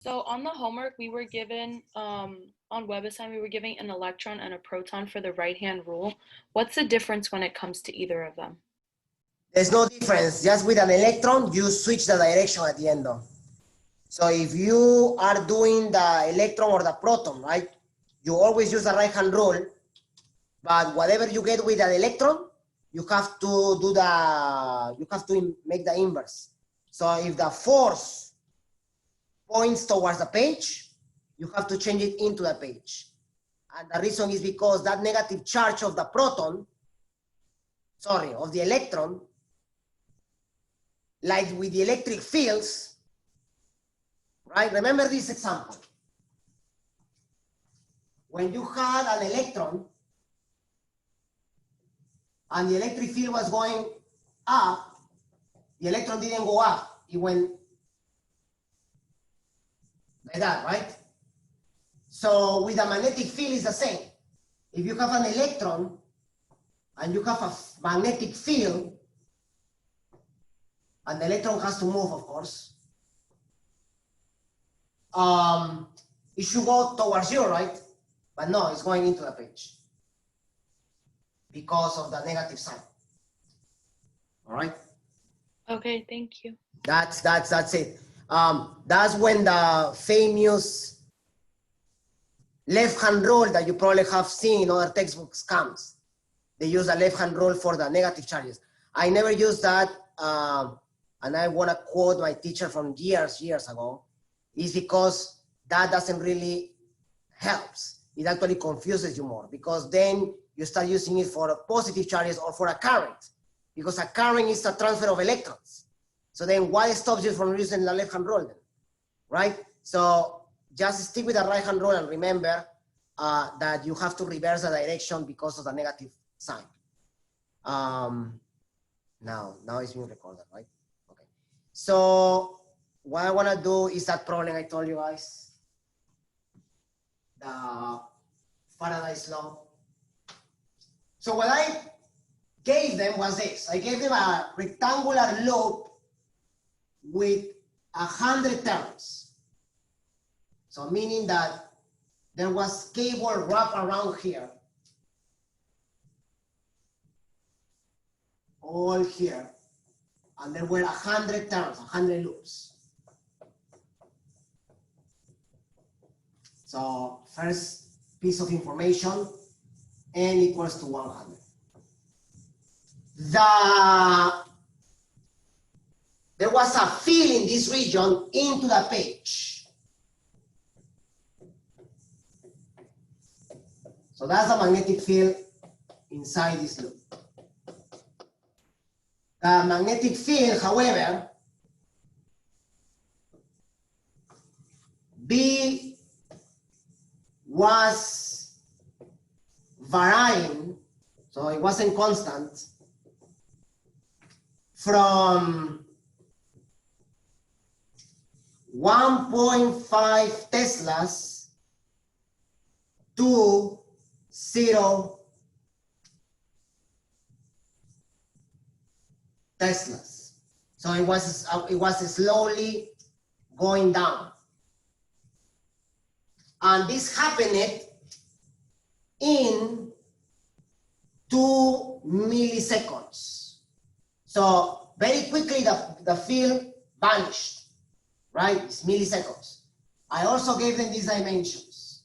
So on the homework, we were given, on web assignment, we were giving an electron and a proton for the right-hand rule. What's the difference when it comes to either of them? There's no difference. Just with an electron, you switch the direction at the end of. So if you are doing the electron or the proton, right, you always use the right-hand rule, but whatever you get with an electron, you have to do you have to make the inverse. So if the force points towards the page, you have to change it into the page. And the reason is because that negative charge of the proton, sorry, of the electron, like with the electric fields, right? Remember this example. When you had an electron and the electric field was going up, the electron didn't go up. It went like that, right? So with a magnetic field, it's the same. If you have an electron and you have a magnetic field, and the electron has to move, of course, it should go towards you, right? But no, it's going into the page because of the negative sign. All right. Okay, thank you. That's it. That's when the famous left-hand rule that you probably have seen in other textbooks comes. They use the left-hand rule for the negative charges. I never used that, and I want to quote my teacher from years ago, is because that doesn't really helps. It actually confuses you more, because then you start using it for positive charges or for a current, because a current is a transfer of electrons. So then why stops you from using the left-hand rule then, right? So just stick with the right-hand rule and remember that you have to reverse the direction because of the negative sign. Now it's being recorded, right? Okay. So what I want to do is that problem I told you guys, the Faraday's law. So what I gave them was this. I gave them a rectangular loop with 100 turns. So meaning that there was cable wrapped around here, all here, and there were 100 turns, 100 loops. So first piece of information, n equals to 100. There was a field in this region into the page. So that's the magnetic field inside this loop. The magnetic field, however, B was varying, so it wasn't constant, from 1.5 Teslas to 0 Teslas. So it was slowly going down. And this happened in 2 milliseconds. So very quickly the field vanished, right? It's milliseconds. I also gave them these dimensions.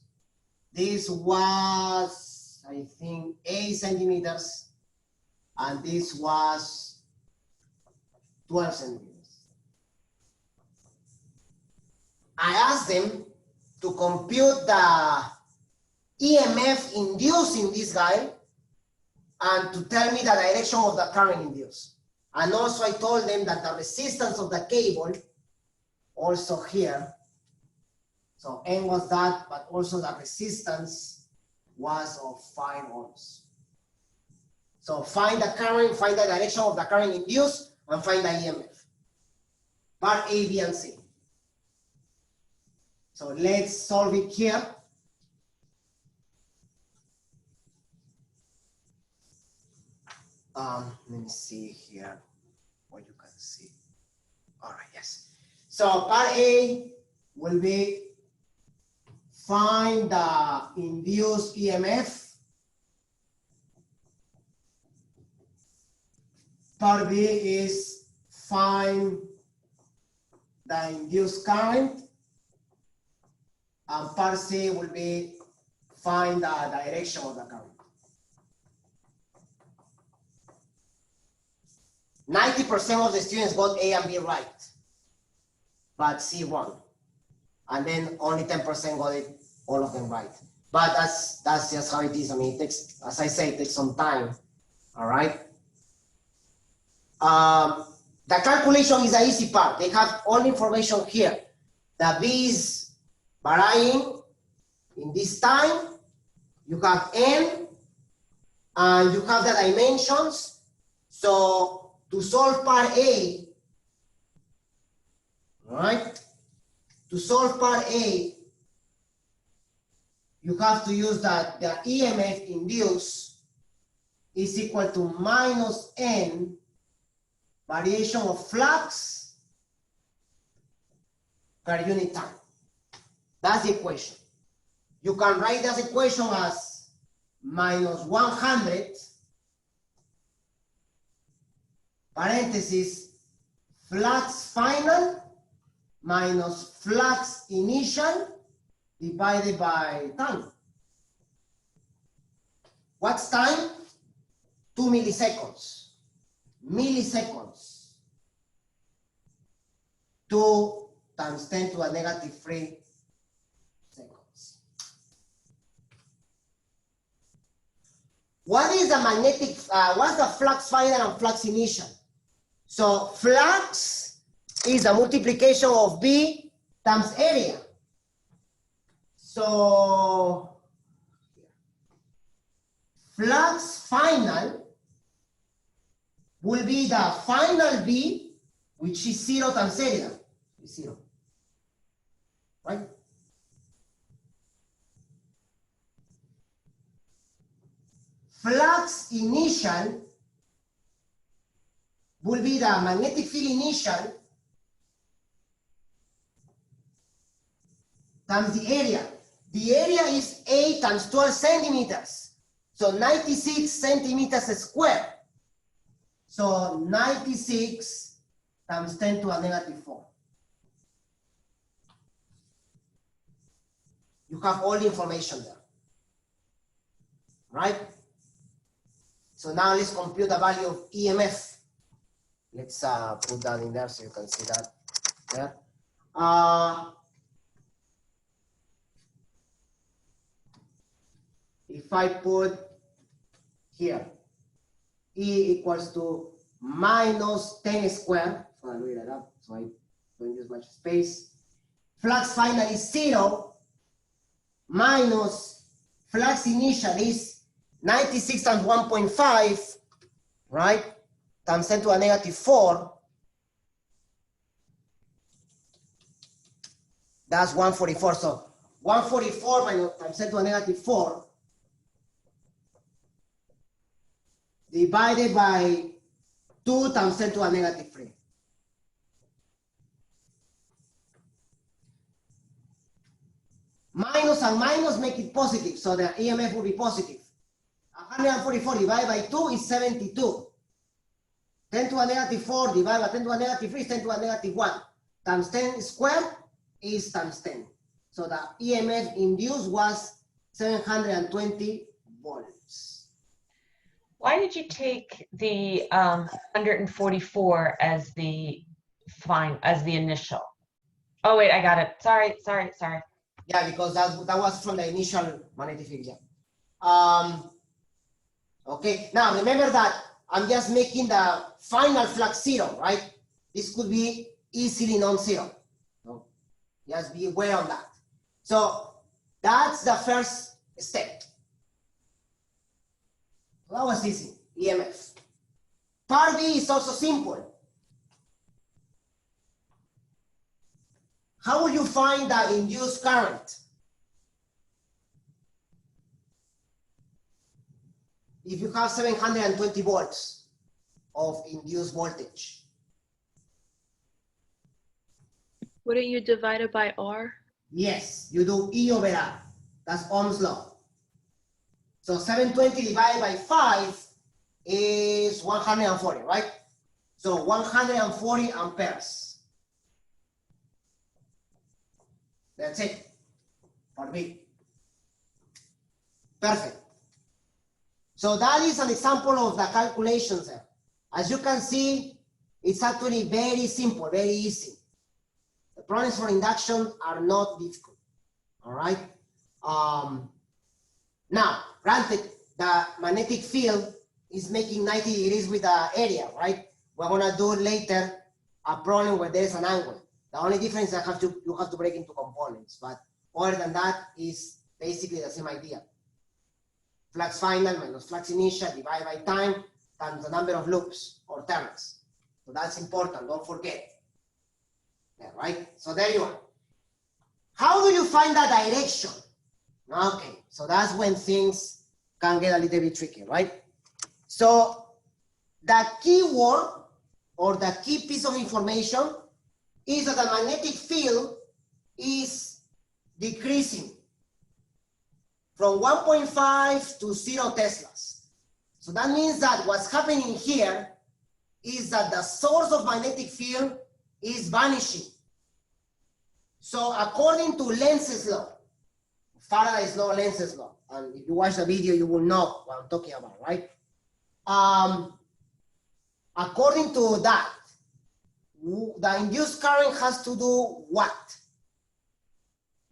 This was, I think, 8 centimeters, and this was 12 centimeters. I asked them to compute the EMF induced in this guy and to tell me the direction of the current induced. And also I told them that the resistance of the cable, also here, so N was that, but also the resistance was of 5 ohms. So find the current, find the direction of the current induced, and find the EMF. Part A, B, and C. So let's solve it here. Let me see here what you can see. All right, yes. So part A, will be find the induced EMF. Part B is find the induced current. And part C will be find the direction of the current. 90% of the students got A and B right, but C wrong. And then only 10% got it, all of them right. But that's just how it is. I mean, it takes, as I say, it takes some time. All right. The calculation is the easy part. They have all the information here. The B is varying in this time. You have N, and you have the dimensions. So to solve part A, all right? To solve part A, you have to use that the EMF induced is equal to minus N variation of flux per unit time. That's the equation. You can write that equation as minus 100 parenthesis flux final minus flux initial divided by time. What's time? 2 milliseconds. Milliseconds. 2 times 10 to the negative 3 seconds. What is the magnetic, what's the flux final and flux initial? So flux is the multiplication of B times area. So flux final will be the final B, which is 0 times area. Is 0. Right? Flux initial will be the magnetic field initial times the area. The area is 8 times 12 centimeters. So 96 centimeters squared. So 96 times 10 to the negative 4. You have all the information there. Right? So now let's compute the value of EMF. Let's put that in there so you can see that there. If I put here, E equals to minus 10 squared, so I'll read that up so I don't use much space. Flux final is 0 minus flux initial is 96 times 1.5, right? Times 10 to the negative 4. That's 144. So 144 minus times 10 to the negative 4 divided by 2 times 10 to the negative 3. Minus and minus make it positive, so the EMF will be positive. 144 divided by 2 is 72. 10 to the negative 4 divided by 10 to the negative 3 is 10 to the negative 1. Times 10 squared is times 10. So the EMF induced was 720 volts. Why did you take the 144 as the initial? Oh wait, I got it. Sorry. Yeah, because that was from the initial magnetic field. Yeah. Okay. Now remember that I'm just making the final flux 0, right? This could be easily non-zero. So just be aware of that. So that's the first step. That was easy. EMF. Part B is also simple. How will you find the induced current? If you have 720 volts of induced voltage. Wouldn't you divide it by R? Yes, you do E over R. That's Ohm's law. So 720 divided by 5 is 140, right? So 140 amperes. That's it for me. Perfect. So that is an example of the calculations there. As you can see, it's actually very simple, very easy. The problems for induction are not difficult, all right? Now, granted, the magnetic field is making 90 degrees with the area, right? We're gonna do later a problem where there's an angle. The only difference is you have to break into components, but other than that is basically the same idea. Flux final minus flux initial divided by time times the number of loops or turns. So that's important, don't forget. Yeah, right? So there you are. How do you find the direction? Okay, so that's when things can get a little bit tricky, right? So the key word or the key piece of information is that the magnetic field is decreasing from 1.5 to 0 Teslas. So that means that what's happening here is that the source of magnetic field is vanishing. So according to Lenz's law, Faraday's law, Lenz's law, and if you watch the video, you will know what I'm talking about, right? According to that, the induced current has to do what?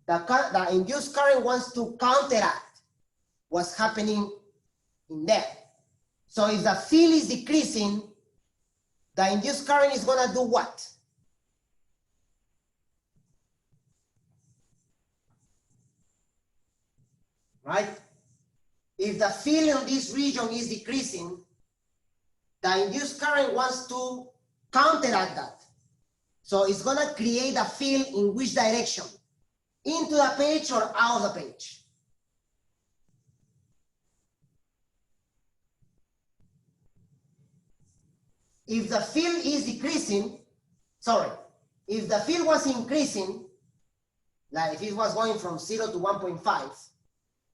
The induced current wants to counteract what's happening in there. So if the field is decreasing, the induced current is gonna do what? Right? If the field in this region is decreasing, the induced current wants to counteract that. So it's gonna create a field in which direction? Into the page or out of the page? If the field is decreasing, if the field was increasing, like if it was going from 0 to 1.5,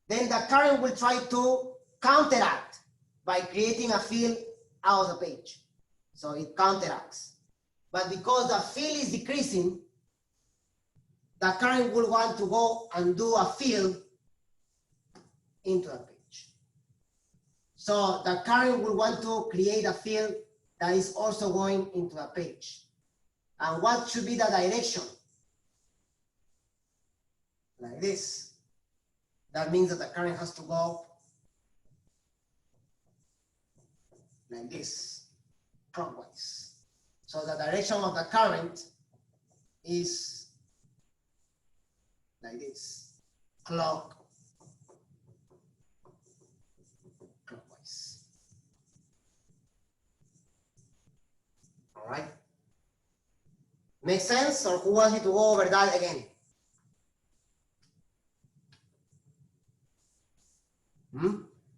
then the current will try to counteract by creating a field out of the page. So it counteracts. But because the field is decreasing, the current will want to go and do a field into the page. So the current will want to create a field that is also going into the page. And what should be the direction? Like this. That means that the current has to go like this, clockwise. So the direction of the current is like this, clockwise. All right. Make sense? Or who wants me to go over that again?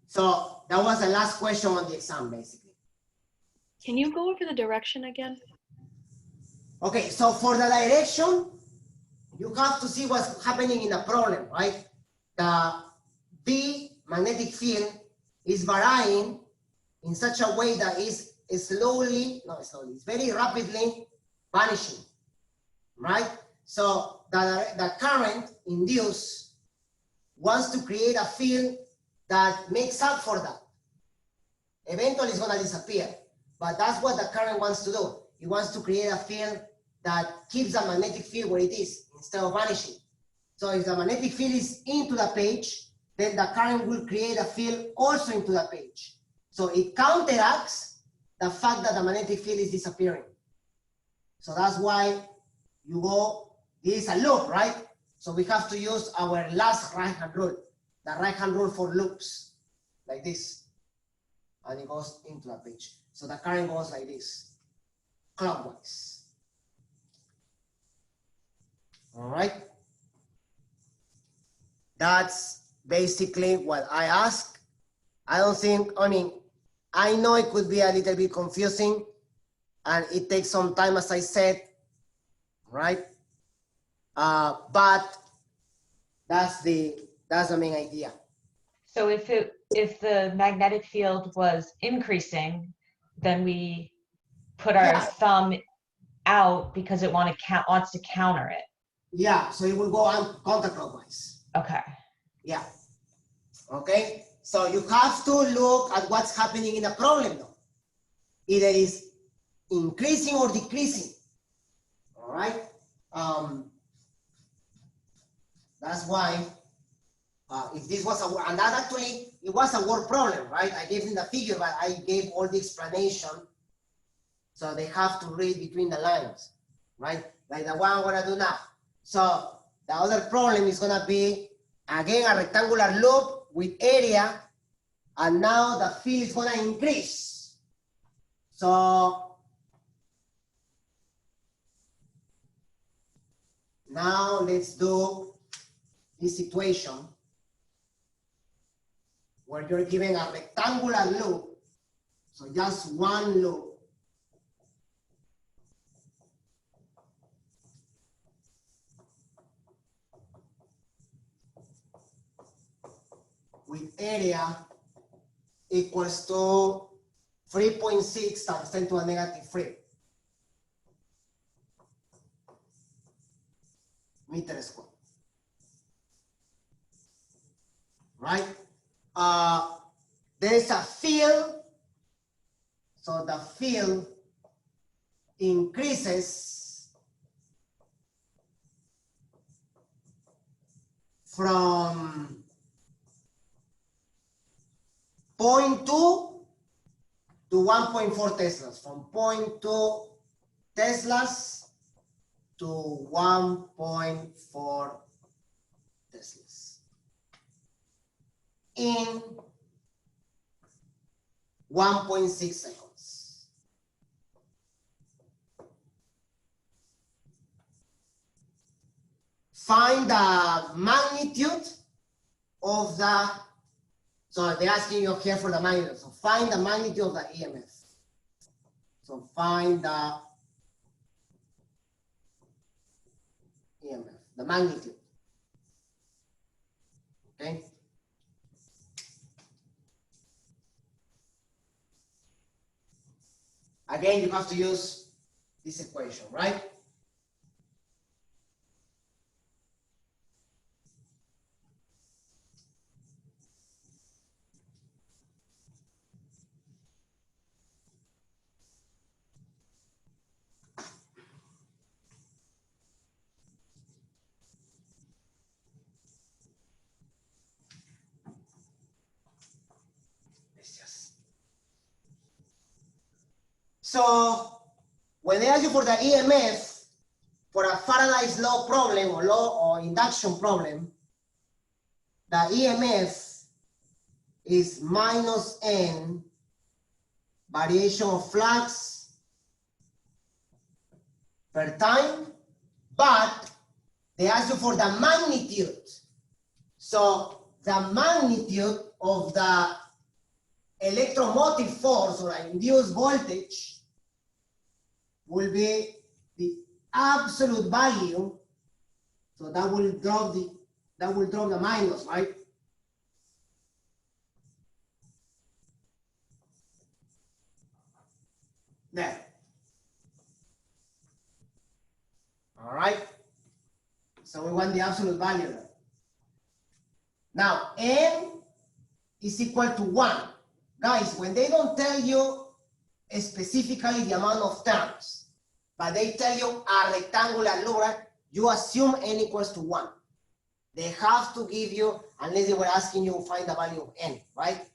So that was the last question on the exam, basically. Can you go over the direction again? Okay, so for the direction, you have to see what's happening in the problem, right? The B magnetic field is varying in such a way that it's very rapidly vanishing, right? So the current induced wants to create a field that makes up for that. Eventually it's gonna disappear, but that's what the current wants to do. It wants to create a field that keeps the magnetic field where it is instead of vanishing. So if the magnetic field is into the page, then the current will create a field also into the page. So it counteracts the fact that the magnetic field is disappearing. So that's why you go, this is a loop, right? So we have to use our last right-hand rule, the right-hand rule for loops, like this. And it goes into the page. So the current goes like this, clockwise. All right. That's basically what I ask. I know it could be a little bit confusing and it takes some time, as I said, right? But that's the main idea. So if the magnetic field was increasing, then we put our Yeah. thumb out because it wants to counter it. Yeah, so it will go on counterclockwise. Okay. Yeah. Okay. So you have to look at what's happening in the problem though. Either is increasing or decreasing. All right. That's why if this was and that actually it was a word problem, right? I gave them the figure, but I gave all the explanation, so they have to read between the lines, right? Like the one I'm gonna do now. So the other problem is gonna be again a rectangular loop with area, and now the field is gonna increase. So now let's do this situation where you're given a rectangular loop, so just one loop. With area equals to 3.6 times 10 to the negative 3 meters squared. Right? There is a field, so the field increases from 0.2 to 1.4 Teslas, from 0.2 Teslas to 1.4 Teslas in 1.6 seconds. Find the magnitude of the, so they're asking you here for the magnitude. So find the magnitude of the EMF. So find the EMF, the magnitude. Okay. Again, you have to use this equation, right? So when they ask you for the EMF for a Faraday's law problem or law or induction problem, the EMF is minus N variation of flux per time, but they ask you for the magnitude. So the magnitude of the electromotive force or induced voltage will be the absolute value. So that will drop the minus, right? There. All right. So we want the absolute value there. Now, N is equal to 1. Guys, when they don't tell you specifically the amount of terms, but they tell you a rectangular loop, you assume N equals to 1. They have to give you, unless they were asking you to find the value of N, right?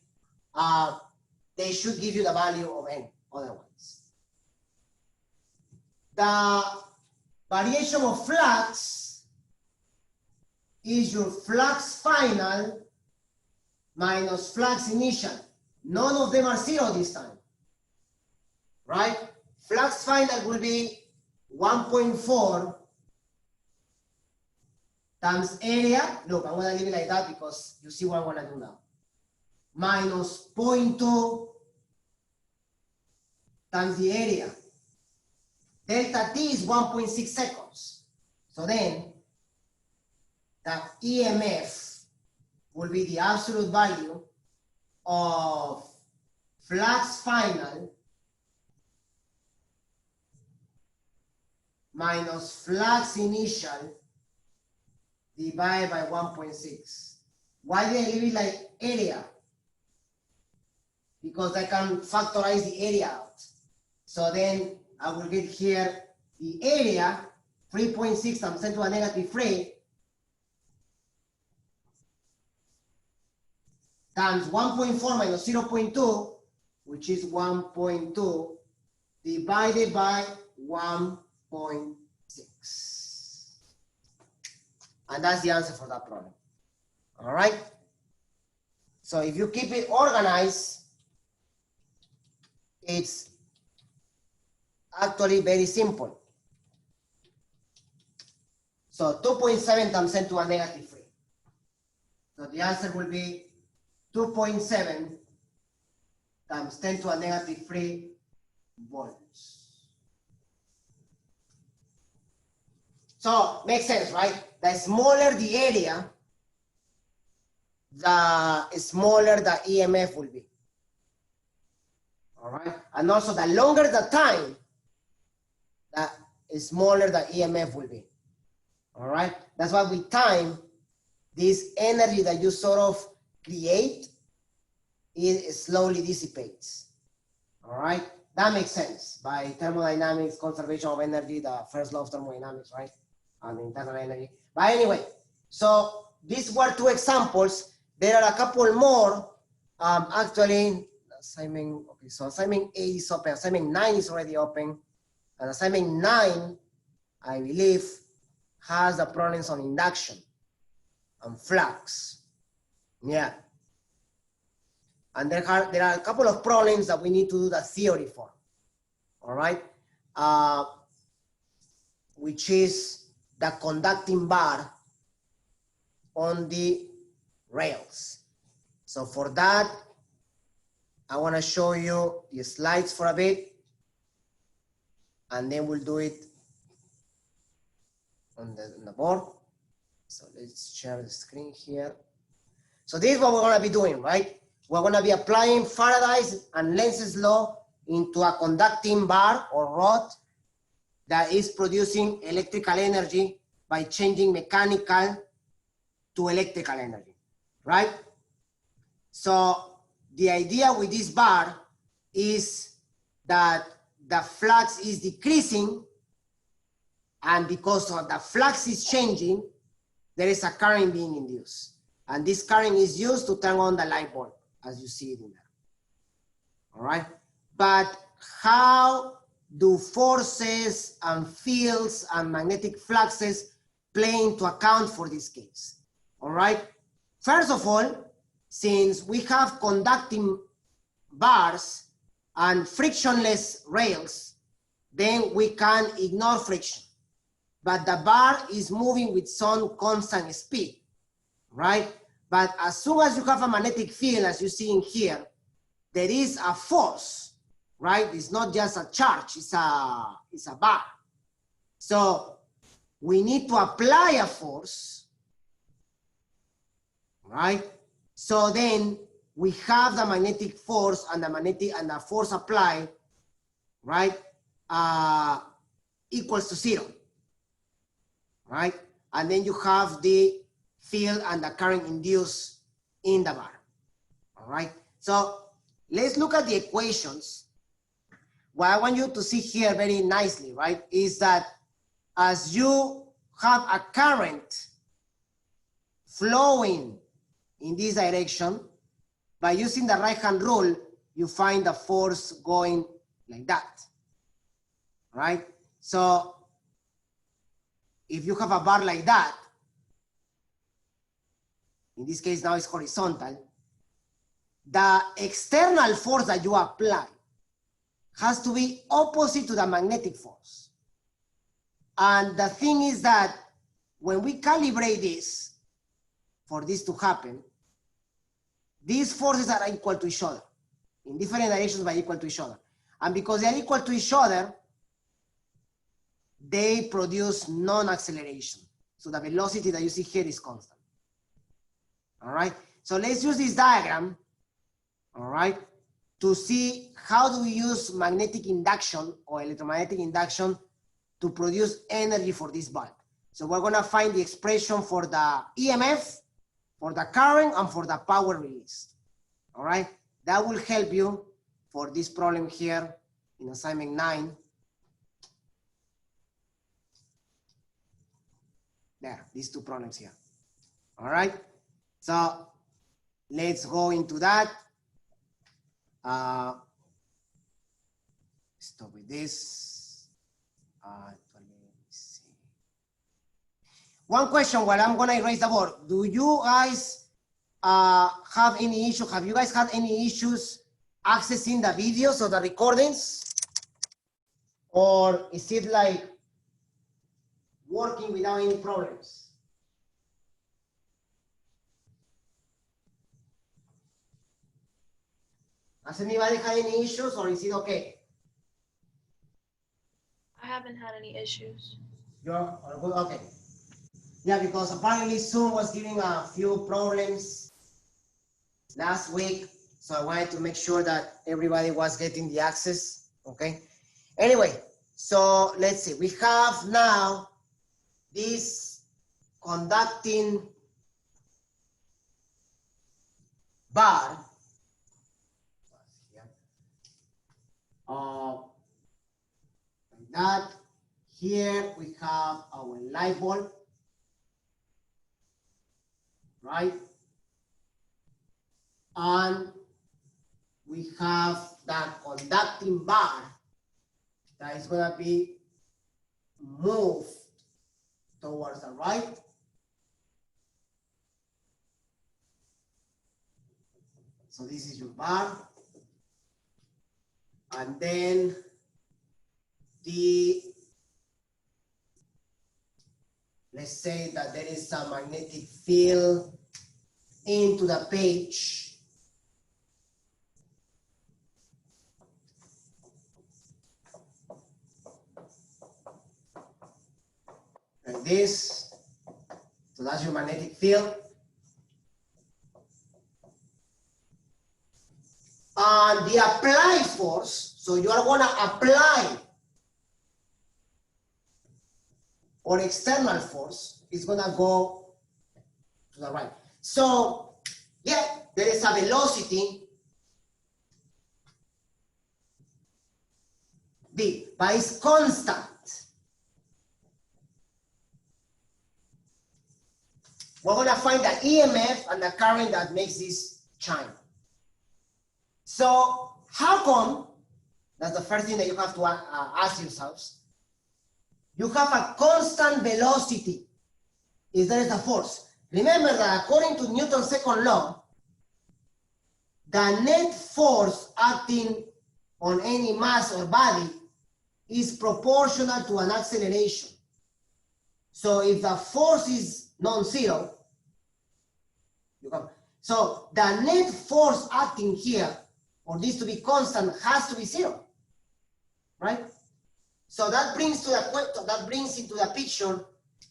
They should give you the value of N, otherwise. The variation of flux is your flux final minus flux initial. None of them are 0 this time, right? Flux final will be 1.4 times area. Look, I'm going to leave it like that because you see what I'm going to do now. Minus 0.2 times the area. Delta T is 1.6 seconds. So then the EMF will be the absolute value of flux final minus flux initial divided by 1.6. Why did I leave it like area? Because I can factorize the area out. So then I will get here the area, 3.6 times 10 to the negative 3, times 1.4 minus 0.2, which is 1.2, divided by 1.6. And that's the answer for that problem. All right? So if you keep it organized, it's actually very simple. So 2.7 times 10 to the negative 3. So the answer will be 2.7 times 10 to the negative 3 volts. So makes sense, right? The smaller the area, the smaller the EMF will be. All right, and also the longer the time, the smaller the EMF will be. All right, that's why with time, this energy that you sort of create, it slowly dissipates. All right, that makes sense by thermodynamics, conservation of energy, the first law of thermodynamics, right? And internal energy. But anyway, so these were two examples. There are a couple more. Actually, assignment, okay, so assignment 8 is open, assignment 9 is already open, and assignment 9, I believe, has the problems on induction and flux. Yeah. And there are a couple of problems that we need to do the theory for. All right. Which is the conducting bar on the rails. So for that, I want to show you the slides for a bit, and then we'll do it on the board. So let's share the screen here. So this is what we're going to be doing, right? We're going to be applying Faraday's and Lenz's law into a conducting bar or rod that is producing electrical energy by changing mechanical to electrical energy, right? So the idea with this bar is that the flux is decreasing, and because of the flux is changing, there is a current being induced. And this current is used to turn on the light bulb, as you see it in there. All right? But how do forces and fields and magnetic fluxes play into account for this case? All right? First of all, since we have conducting bars and frictionless rails, then we can ignore friction. But the bar is moving with some constant speed, right? But as soon as you have a magnetic field, as you see in here, there is a force, right? It's not just a charge, it's a bar. So we need to apply a force, right? So then we have the magnetic force and the force applied, right? Equals to 0, right? And then you have the field and the current induced in the bar, all right? So let's look at the equations. What I want you to see here very nicely, right, is that as you have a current flowing in this direction, by using the right-hand rule, you find the force going like that, right? So if you have a bar like that, in this case now it's horizontal, the external force that you apply has to be opposite to the magnetic force. And the thing is that when we calibrate this, for this to happen, these forces are equal to each other in different directions, but equal to each other. And because they are equal to each other, they produce non-acceleration. So the velocity that you see here is constant. All right, so let's use this diagram, all right, to see how do we use magnetic induction or electromagnetic induction to produce energy for this bulb. So we're gonna find the expression for the EMF, for the current, and for the power released. All right, that will help you for this problem here in assignment 9. There, these two problems here. All right, so let's go into that. Stop with this. Let me see. One question while I'm gonna erase the board. Do you guys have any issue? Have you guys had any issues accessing the videos or the recordings? Or is it like working without any problems? Has anybody had any issues or is it okay? I haven't had any issues. You're good? Okay. Yeah, because apparently Zoom was giving a few problems last week. So I wanted to make sure that everybody was getting the access. Okay. Anyway, so let's see. We have now this conducting bar. Like that. Here we have our light bulb, right? And we have that conducting bar that is going to be moved towards the right. So this is your bar. And then let's say that there is a magnetic field into the page. Like this. So that's your magnetic field. And the applied force, so you are going to apply or external force is going to go to the right. So, yeah, there is a velocity V, but it's constant. We're going to find the EMF and the current that makes this chime. So, how come, that's the first thing that you have to ask yourselves, you have a constant velocity if there is a force. Remember that according to Newton's second law, the net force acting on any mass or body is proportional to an acceleration. So if the force is non-zero, so the net force acting here, for this to be constant, has to be zero, right? So that brings into the picture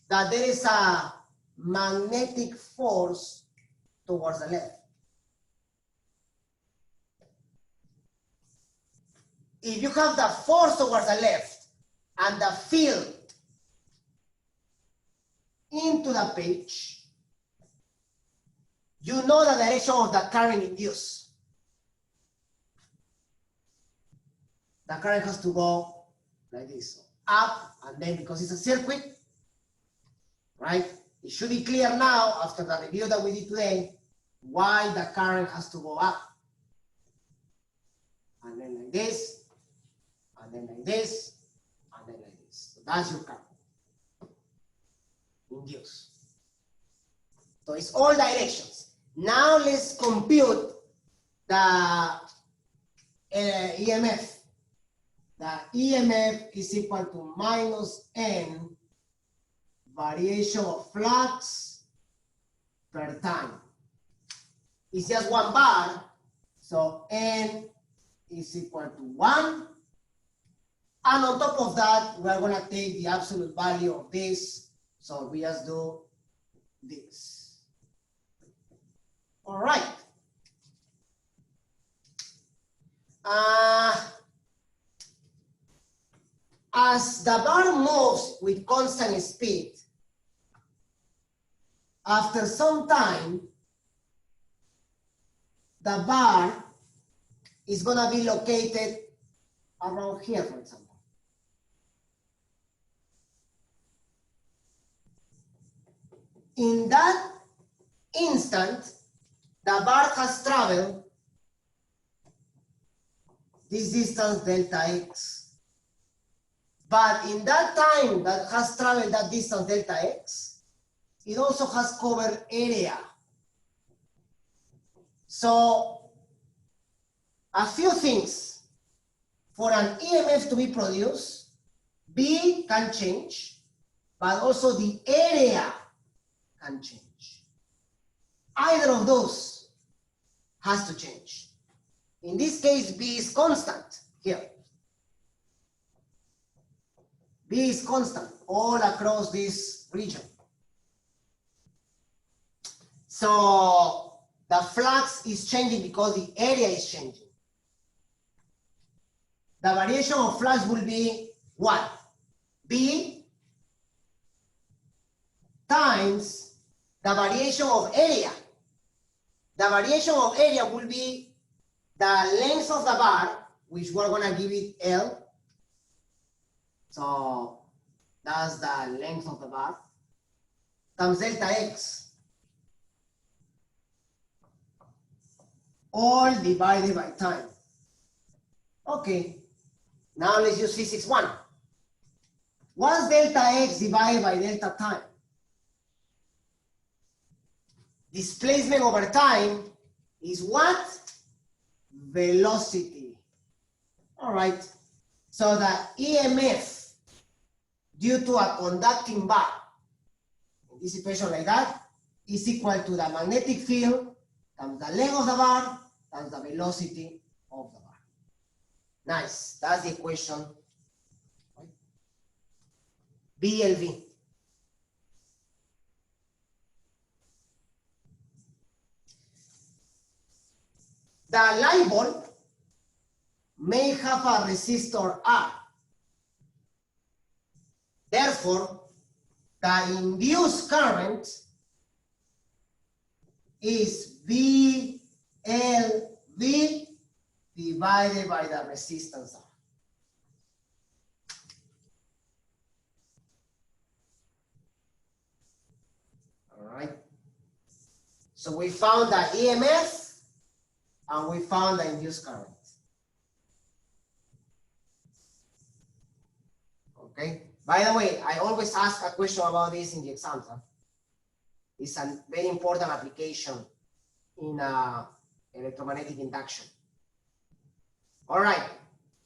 that there is a magnetic force towards the left. If you have the force towards the left and the field into the page, you know the direction of the current induced. The current has to go like this, up, and then because it's a circuit, right? It should be clear now after the review that we did today why the current has to go up. And then like this, and then like this, and then like this. So that's your current induced. So it's all directions. Now let's compute the EMF. The EMF is equal to minus N variation of flux per time. It's just one bar, so N is equal to 1. And on top of that, we're going to take the absolute value of this. So we just do this. All right. As the bar moves with constant speed, after some time, the bar is going to be located around here, for example. In that instant, the bar has traveled this distance delta x. But in that time that has traveled that distance delta x, it also has covered area. So a few things. For an EMF to be produced, B can change, but also the area can change. Either of those has to change. In this case, B is constant here. B is constant all across this region. So the flux is changing because the area is changing. The variation of flux will be what? B times the variation of area. The variation of area will be the length of the bar, which we're going to give it L. So that's the length of the bar, times delta x, all divided by time. Okay, now let's use physics 1. What's delta x divided by delta time? Displacement over time is what? Velocity. All right, so the EMF due to a conducting bar, in this equation like that, is equal to the magnetic field times the length of the bar times the velocity of the bar. Nice, that's the equation. Right? BLV. The light bulb may have a resistor R. Therefore, the induced current is VLV divided by the resistance R. All right. So we found the EMF and we found the induced current. Okay. By the way, I always ask a question about this in the exams. Huh? It's a very important application in electromagnetic induction. All right.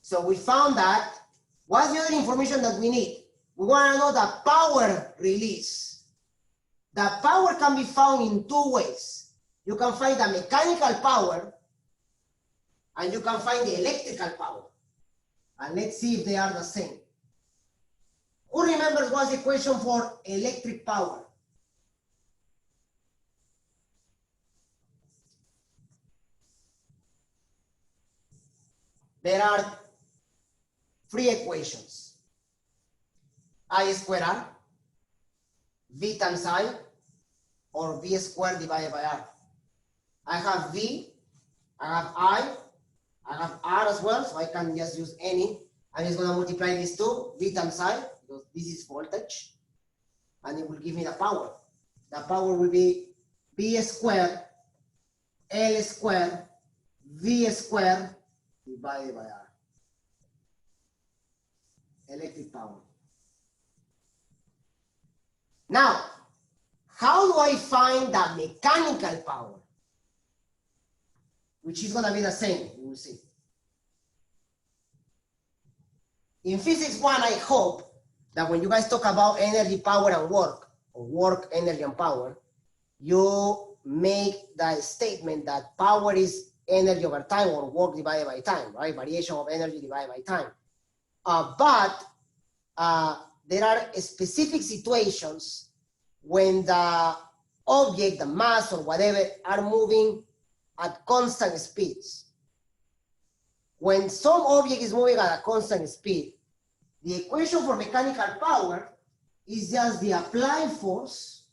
So we found that. What's the other information that we need? We want to know the power release. The power can be found in two ways. You can find the mechanical power and you can find the electrical power. And let's see if they are the same. Who remembers what's the equation for electric power? There are three equations. I squared R, V times I, or V squared divided by R. I have V, I have I have R as well, so I can just use any. I'm just going to multiply these two, V times I, because this is voltage, and it will give me the power. The power will be V squared, L squared, V squared divided by R. Electric power. Now, how do I find the mechanical power? Which is going to be the same, we will see. In physics 1, I hope that when you guys talk about energy, power, and work, or work, energy, and power, you make the statement that power is energy over time or work divided by time, right? Variation of energy divided by time. But there are specific situations when the object, the mass or whatever are moving at constant speeds. When some object is moving at a constant speed, the equation for mechanical power is just the applied force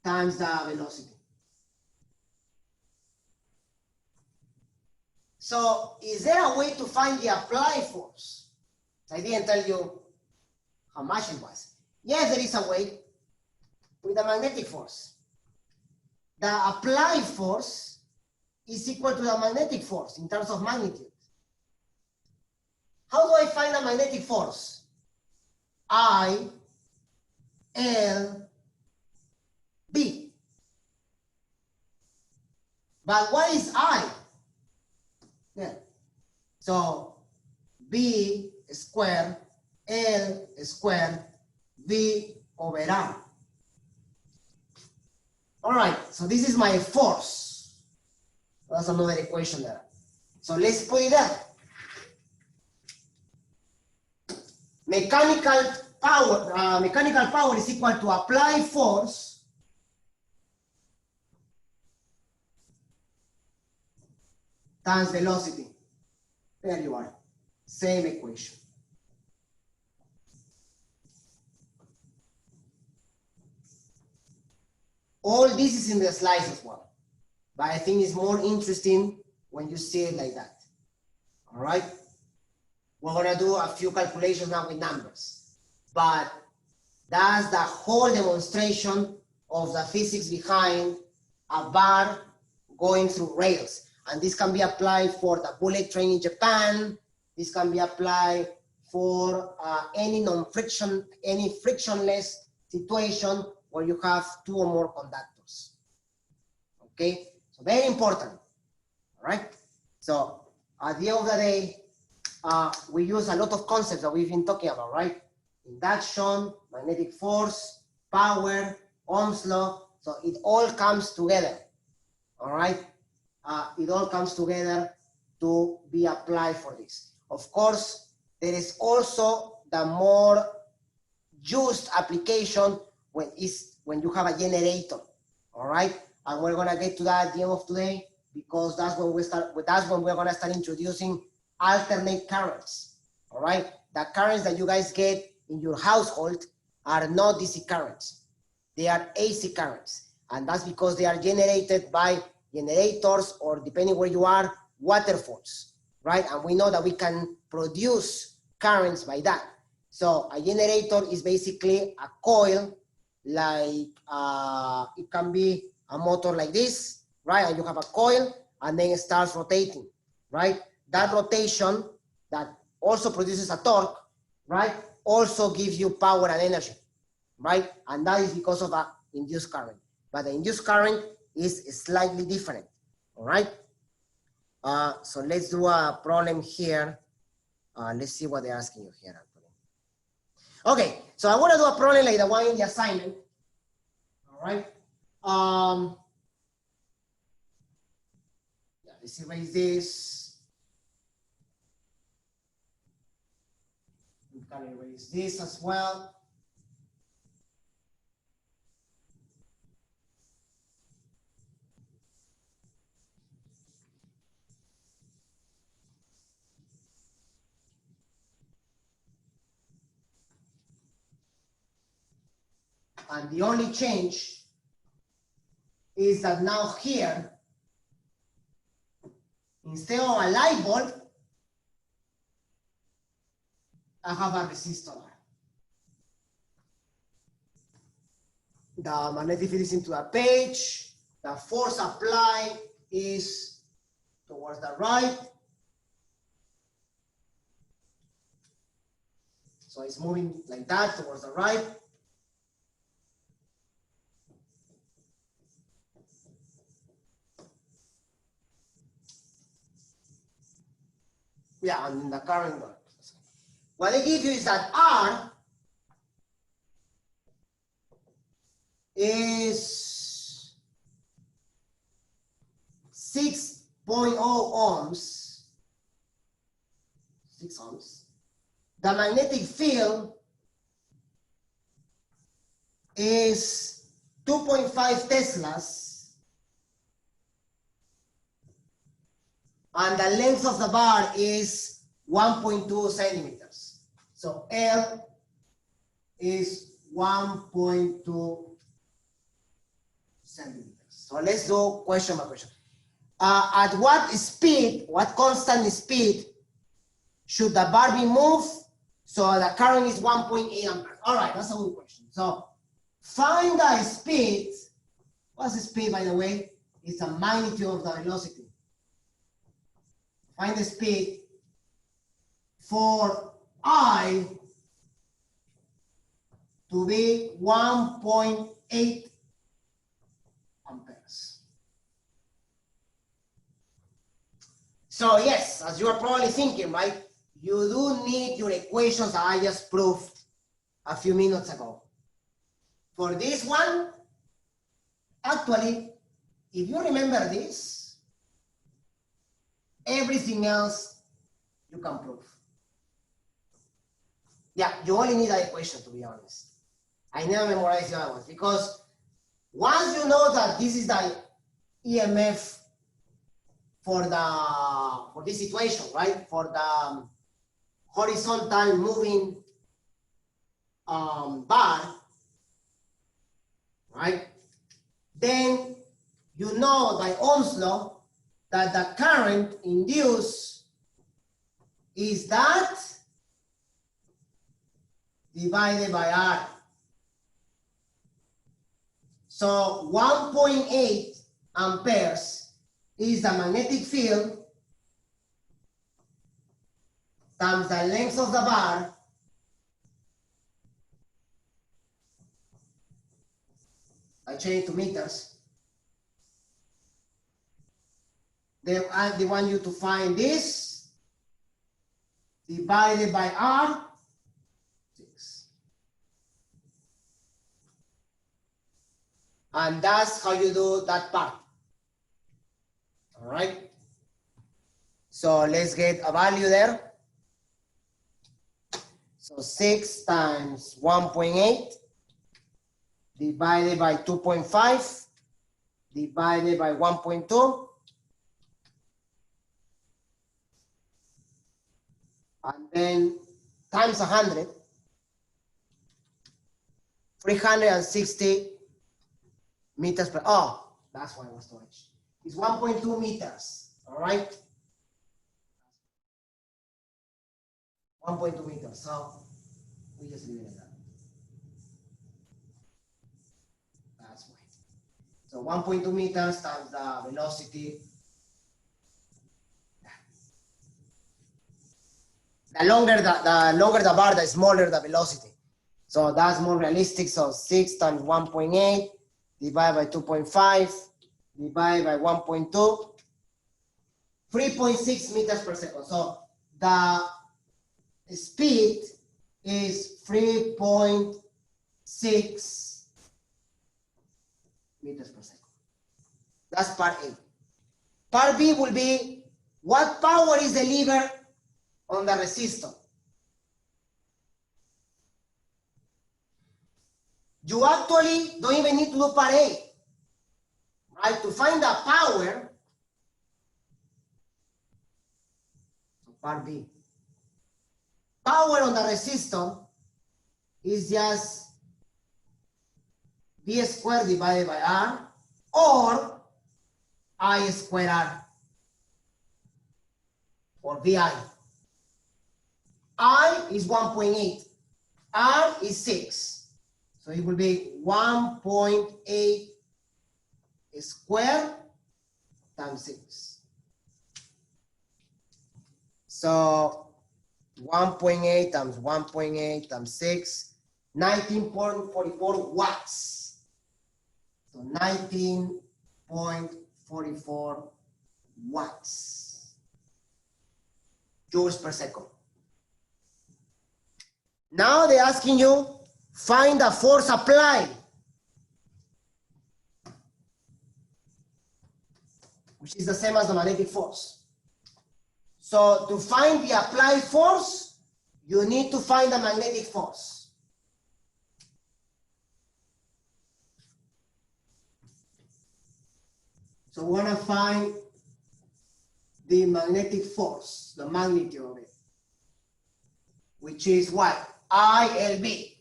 times the velocity. So is there a way to find the applied force? I didn't tell you how much it was. Yes, there is a way with the magnetic force. The applied force is equal to the magnetic force in terms of magnitude. How do I find the magnetic force? I, L, B. But what is I? Yeah. So B squared, L squared, V over R. All right, so this is my force. That's another equation there. So let's put it there. Mechanical power is equal to applied force times velocity. There you are. Same equation. All this is in the slides as well. But I think it's more interesting when you see it like that. All right? We're gonna do a few calculations now with numbers. But that's the whole demonstration of the physics behind a bar going through rails. And this can be applied for the bullet train in Japan. This can be applied for any frictionless situation where you have two or more conductors. Okay, so very important. All right. So at the end of the day, we use a lot of concepts that we've been talking about, right? Induction, magnetic force, power, Ohm's law. So it all comes together. All right. It all comes together to be applied for this. Of course, there is also the more used application when you have a generator. All right. And we're gonna get to that at the end of today because that's when we're gonna start introducing alternate currents. All right. The currents that you guys get in your household are not DC currents. They are AC currents. And that's because they are generated by generators or, depending where you are, waterfalls, right? And we know that we can produce currents by that. So a generator is basically a coil, like it can be a motor like this, right? And you have a coil and then it starts rotating, right? That rotation that also produces a torque, right? Also gives you power and energy, right? And that is because of the induced current. But the induced current is slightly different, all right? So let's do a problem here. Let's see what they're asking you here. Okay, so I want to do a problem like the one in the assignment, all right? Yeah, let's erase this. We can erase this as well. And the only change is that now here, instead of a light bulb, I have a resistor. The magnetic field is into the page. The force applied is towards the right. So it's moving like that towards the right. Yeah, and the current one. What they give you is that R is 6.0 ohms, 6 ohms. The magnetic field is 2.5 Teslas, and the length of the bar is 1.2 centimeters. So L is 1.2 centimeters. So let's do question by question. At what speed, what constant speed should the bar be moved? So the current is 1.8 amperes. All right, that's a good question. So find the speed. What's the speed, by the way? It's the magnitude of the velocity. Find the speed for I to be 1.8 amperes. So yes, as you are probably thinking, right? You do need your equations that I just proved a few minutes ago. For this one, actually, if you remember this, everything else you can prove. Yeah, you only need that equation, to be honest. I never memorized the other ones because once you know that this is the EMF for this situation, right? For the horizontal moving bar, right? Then you know by Ohm's law that the current induced is that divided by R. So 1.8 amperes is the magnetic field times the length of the bar I change it to meters. They want you to find this divided by R, 6. And that's how you do that part. All right. So let's get a value there. So 6 times 1.8 divided by 2.5 divided by 1.2. And then times 100, 360 meters per, oh, that's why it was storage. It's 1.2 meters, all right? 1.2 meters, so we just leave it at that. That's why. So 1.2 meters times the velocity. The longer the bar, the smaller the velocity. So that's more realistic. So 6 times 1.8 divided by 2.5 divided by 1.2, 3.6 meters per second. So the speed is 3.6 meters per second. That's part A. Part B will be what power is delivered on the resistor. You actually don't even need to do part A, right? To find the power, so part B. Power on the resistor is just V squared divided by R or I squared R or VI. I is 1.8, R is 6. So it will be 1.8 squared times 6. So 1.8 times 1.8 times 6, 19.44 watts. So 19.44 watts. Joules per second. Now they're asking you, find the force applied, which is the same as the magnetic force. So to find the applied force, you need to find the magnetic force. So we want to find the magnetic force, the magnitude of it, which is what? ILB.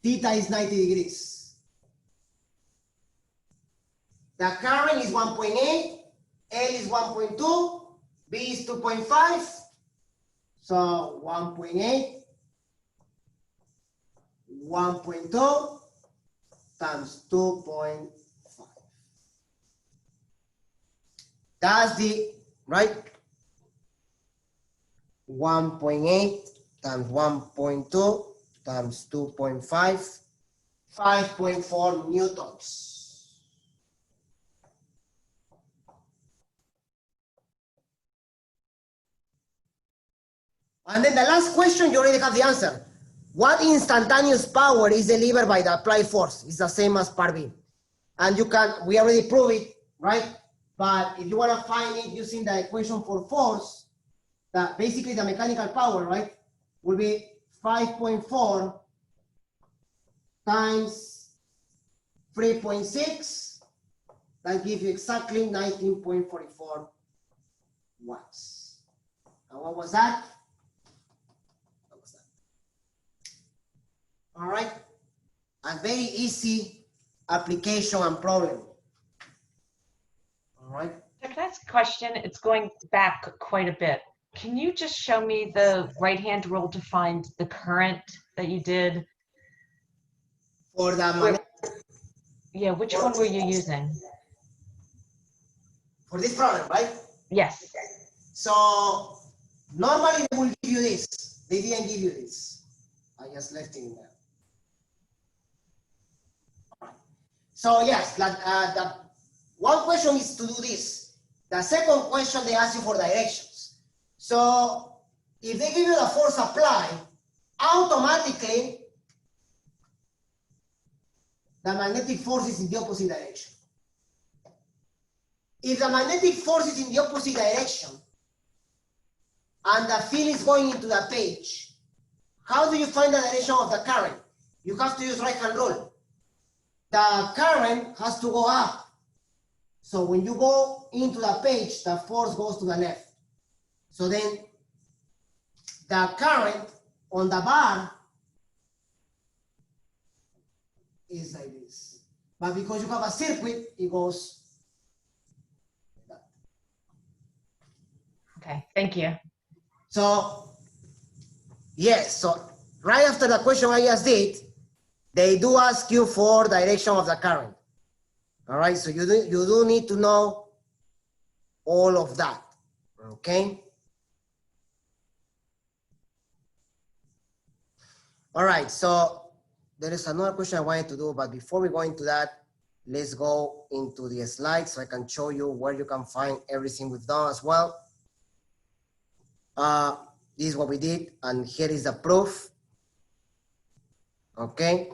Theta is 90 degrees. The current is 1.8, L is 1.2, B is 2.5. So 1.8, 1.2 times 2.5. That's the, right? 1.8 times 1.2 times 2.5, 5.4 newtons. And then the last question, you already have the answer. What instantaneous power is delivered by the applied force? It's the same as part B. And you can, we already proved it, right? But if you want to find it using the equation for force, that basically the mechanical power, right, will be 5.4 times 3.6. That gives you exactly 19.44 watts. And what was that? What was that? All right. A very easy application and problem. All right. Can I ask a question? It's going back quite a bit. Can you just show me the right-hand rule to find the current that you did? For the Yeah, which one were you using? for this problem, right? Yes. So normally they will give you this. They didn't give you this. I just left it in there. All right. So yes, the one question is to do this. The second question they ask you for directions. So if they give you the force applied, automatically the magnetic force is in the opposite direction. If the magnetic force is in the opposite direction and the field is going into the page, how do you find the direction of the current? You have to use right-hand rule. The current has to go up. So when you go into the page, the force goes to the left. So then the current on the bar is like this. But because you have a circuit, it goes like that. Okay, thank you. So, yes, so right after the question I just did, they do ask you for direction of the current. All right, so you do need to know all of that, okay? All right, so there is another question I wanted to do, but before we go into that, let's go into the slides so I can show you where you can find everything we've done as well. This is what we did, and here is the proof. Okay.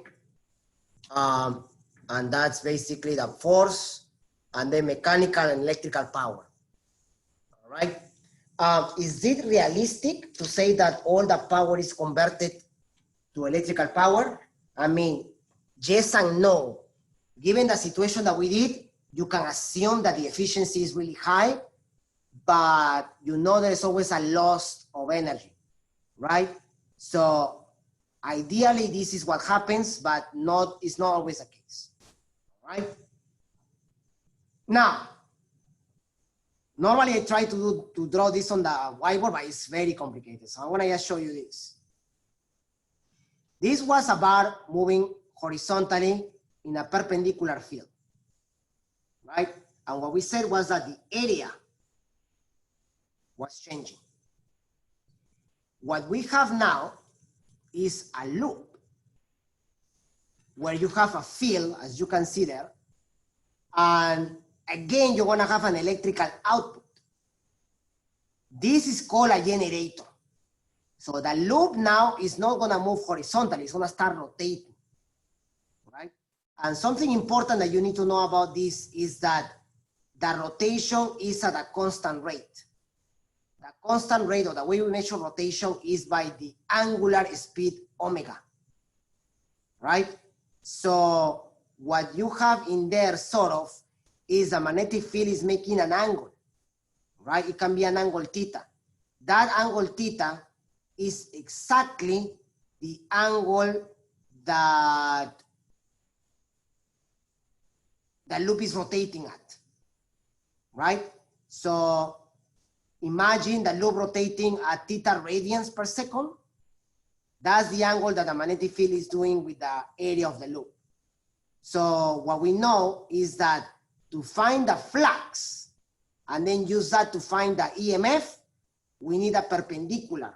And that's basically the force and the mechanical and electrical power. All right. Is it realistic to say that all the power is converted to electrical power? I mean, yes and no. Given the situation that we did, you can assume that the efficiency is really high, but you know there's always a loss of energy, right? So ideally, this is what happens, but it's not always the case, right? Now, normally I try to draw this on the whiteboard, but it's very complicated. So I want to just show you this. This was a bar moving horizontally in a perpendicular field, right? And what we said was that the area was changing. What we have now is a loop where you have a field, as you can see there, and again, you're gonna have an electrical output. This is called a generator. So the loop now is not gonna move horizontally, it's gonna start rotating, right? And something important that you need to know about this is that the rotation is at a constant rate. The constant rate, or the way we measure rotation, is by the angular speed omega, right? So what you have in there sort of is the magnetic field is making an angle, right? It can be an angle theta. That angle theta is exactly the angle that the loop is rotating at, right? So imagine the loop rotating at theta radians per second. That's the angle that the magnetic field is doing with the area of the loop. So what we know is that to find the flux and then use that to find the EMF, we need a perpendicular,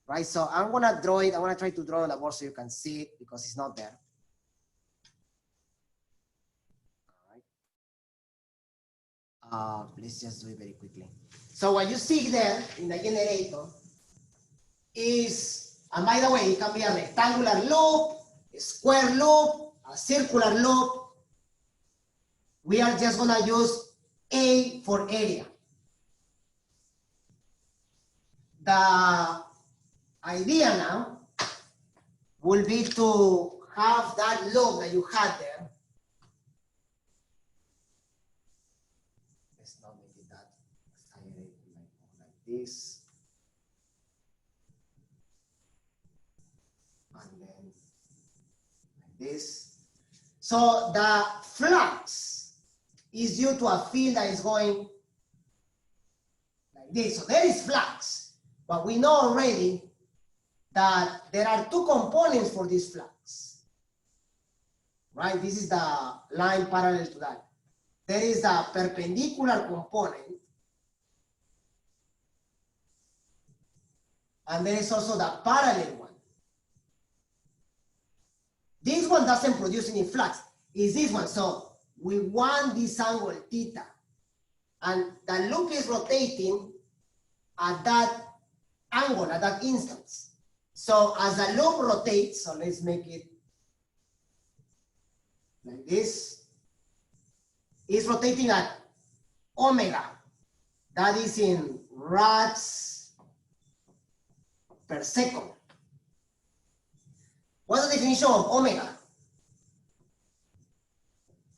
right? So I'm gonna draw it. I'm gonna try to draw on the board so you can see it because it's not there. All right. Let's just do it very quickly. So what you see there in the generator is, and by the way, it can be a rectangular loop, a square loop, a circular loop. We are just gonna use A for area. The idea now will be to have that loop that you had there. Let's not make it that excited like this. And then like this. So the flux is due to a field that is going like this. So there is flux. But we know already that there are two components for this flux, right? This is the line parallel to that. There is the perpendicular component, and there is also the parallel one. This one doesn't produce any flux, it's this one. So we want this angle theta, and the loop is rotating at that angle, at that instance. So as the loop rotates, so let's make it like this, it's rotating at omega. That is in rads per second. What's the definition of omega?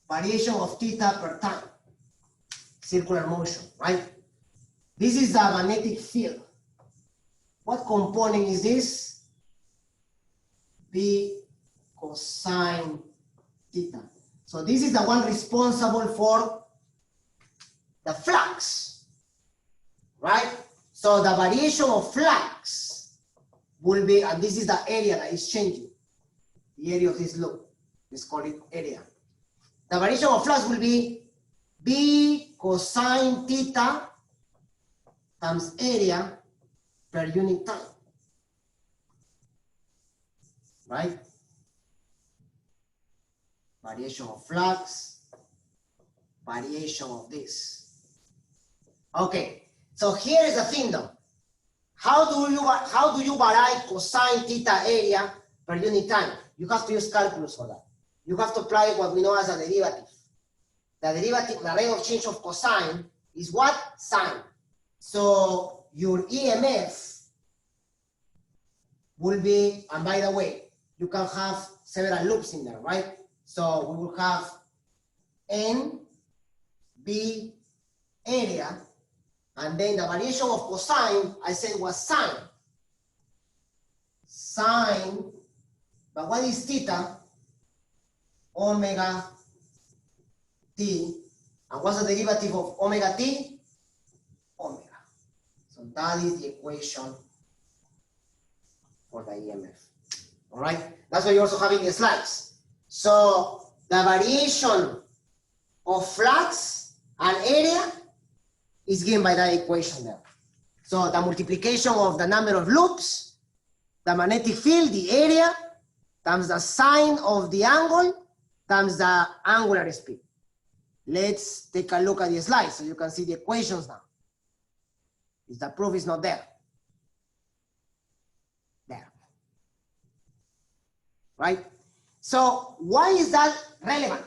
Variation of theta per time. Circular motion, right? This is the magnetic field. What component is this? B cosine theta. So this is the one responsible for the flux, right? So the variation of flux will be, and this is the area that is changing, the area of this loop. Let's call it area. The variation of flux will be B cosine theta times area per unit time, right? Variation of flux, variation of this. Okay, so here is the thing though. How do you vary cosine theta area per unit time? You have to use calculus for that. You have to apply what we know as a derivative. The derivative, the rate of change of cosine is what? Sine. So your EMF will be, and by the way, you can have several loops in there, right? So we will have N, B, area, and then the variation of cosine, I said was sine. Sine, but what is theta? Omega t. And what's the derivative of omega t? Omega. So that is the equation for the EMF. All right? That's why you also have in the slides. So the variation of flux and area is given by that equation there. So the multiplication of the number of loops, the magnetic field, the area, times the sine of the angle, times the angular speed. Let's take a look at the slide so you can see the equations now. If the proof is not there. There. Right? So why is that relevant?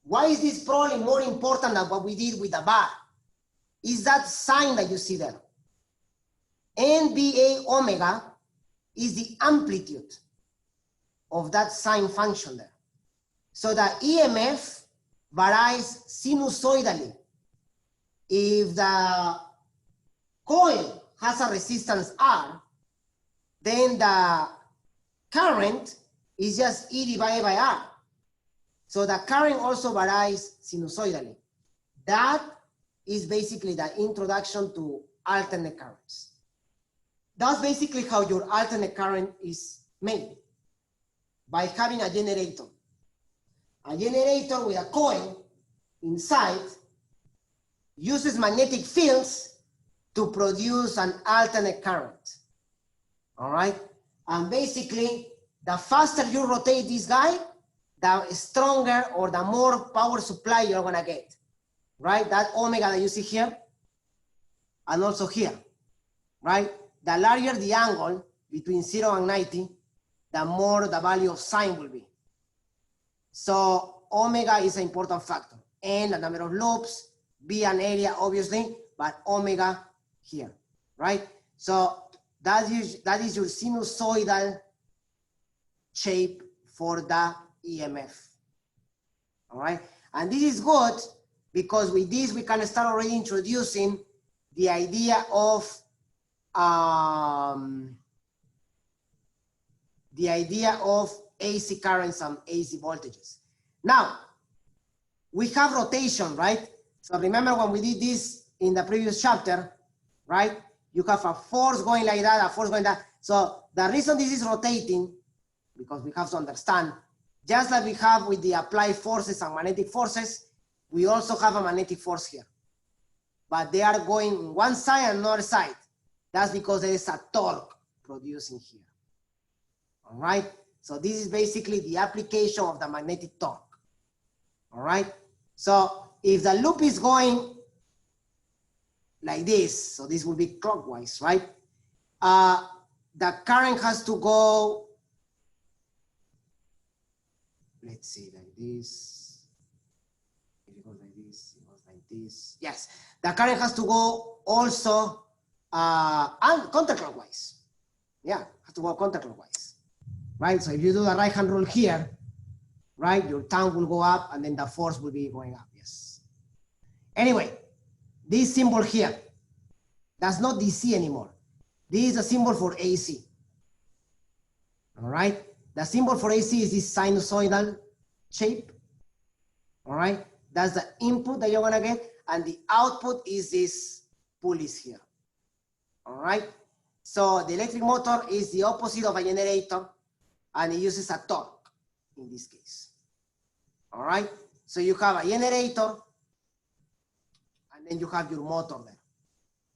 Why is this problem more important than what we did with the bar? Is that sign that you see there. NBA omega is the amplitude of that sine function there. So the EMF varies sinusoidally. If the coil has a resistance R, then the current is just E divided by R. So the current also varies sinusoidally. That is basically the introduction to alternate currents. That's basically how your alternate current is made, by having a generator. A generator with a coil inside uses magnetic fields to produce an alternate current. All right? And basically, the faster you rotate this guy, the stronger or the more power supply you're gonna get. Right? That omega that you see here, and also here, right? The larger the angle between 0 and 90, the more the value of sine will be. So omega is an important factor. And the number of loops, B and area, obviously, but omega here, right? So that is your sinusoidal shape for the EMF, all right? And this is good because with this, we can start already introducing the idea of AC currents and AC voltages. Now, we have rotation, right? So remember when we did this in the previous chapter, right? You have a force going like that, a force going that. So the reason this is rotating, because we have to understand, just like we have with the applied forces and magnetic forces, we also have a magnetic force here. But they are going one side and another side. That's because there is a torque producing here. All right? So this is basically the application of the magnetic torque. All right? So if the loop is going like this, so this will be clockwise, right? The current has to go, let's see, like this. If it goes like this, it goes like this. Yes, the current has to go also counterclockwise. Yeah, has to go counterclockwise, right? So if you do the right-hand rule here, right, your time will go up and then the force will be going up, yes. Anyway, this symbol here, that's not DC anymore. This is a symbol for AC, all right? The symbol for AC is this sinusoidal shape, all right? That's the input that you're gonna get, and the output is this pulleys here, all right? So the electric motor is the opposite of a generator, and it uses a torque in this case, all right? So you have a generator, and then you have your motor there.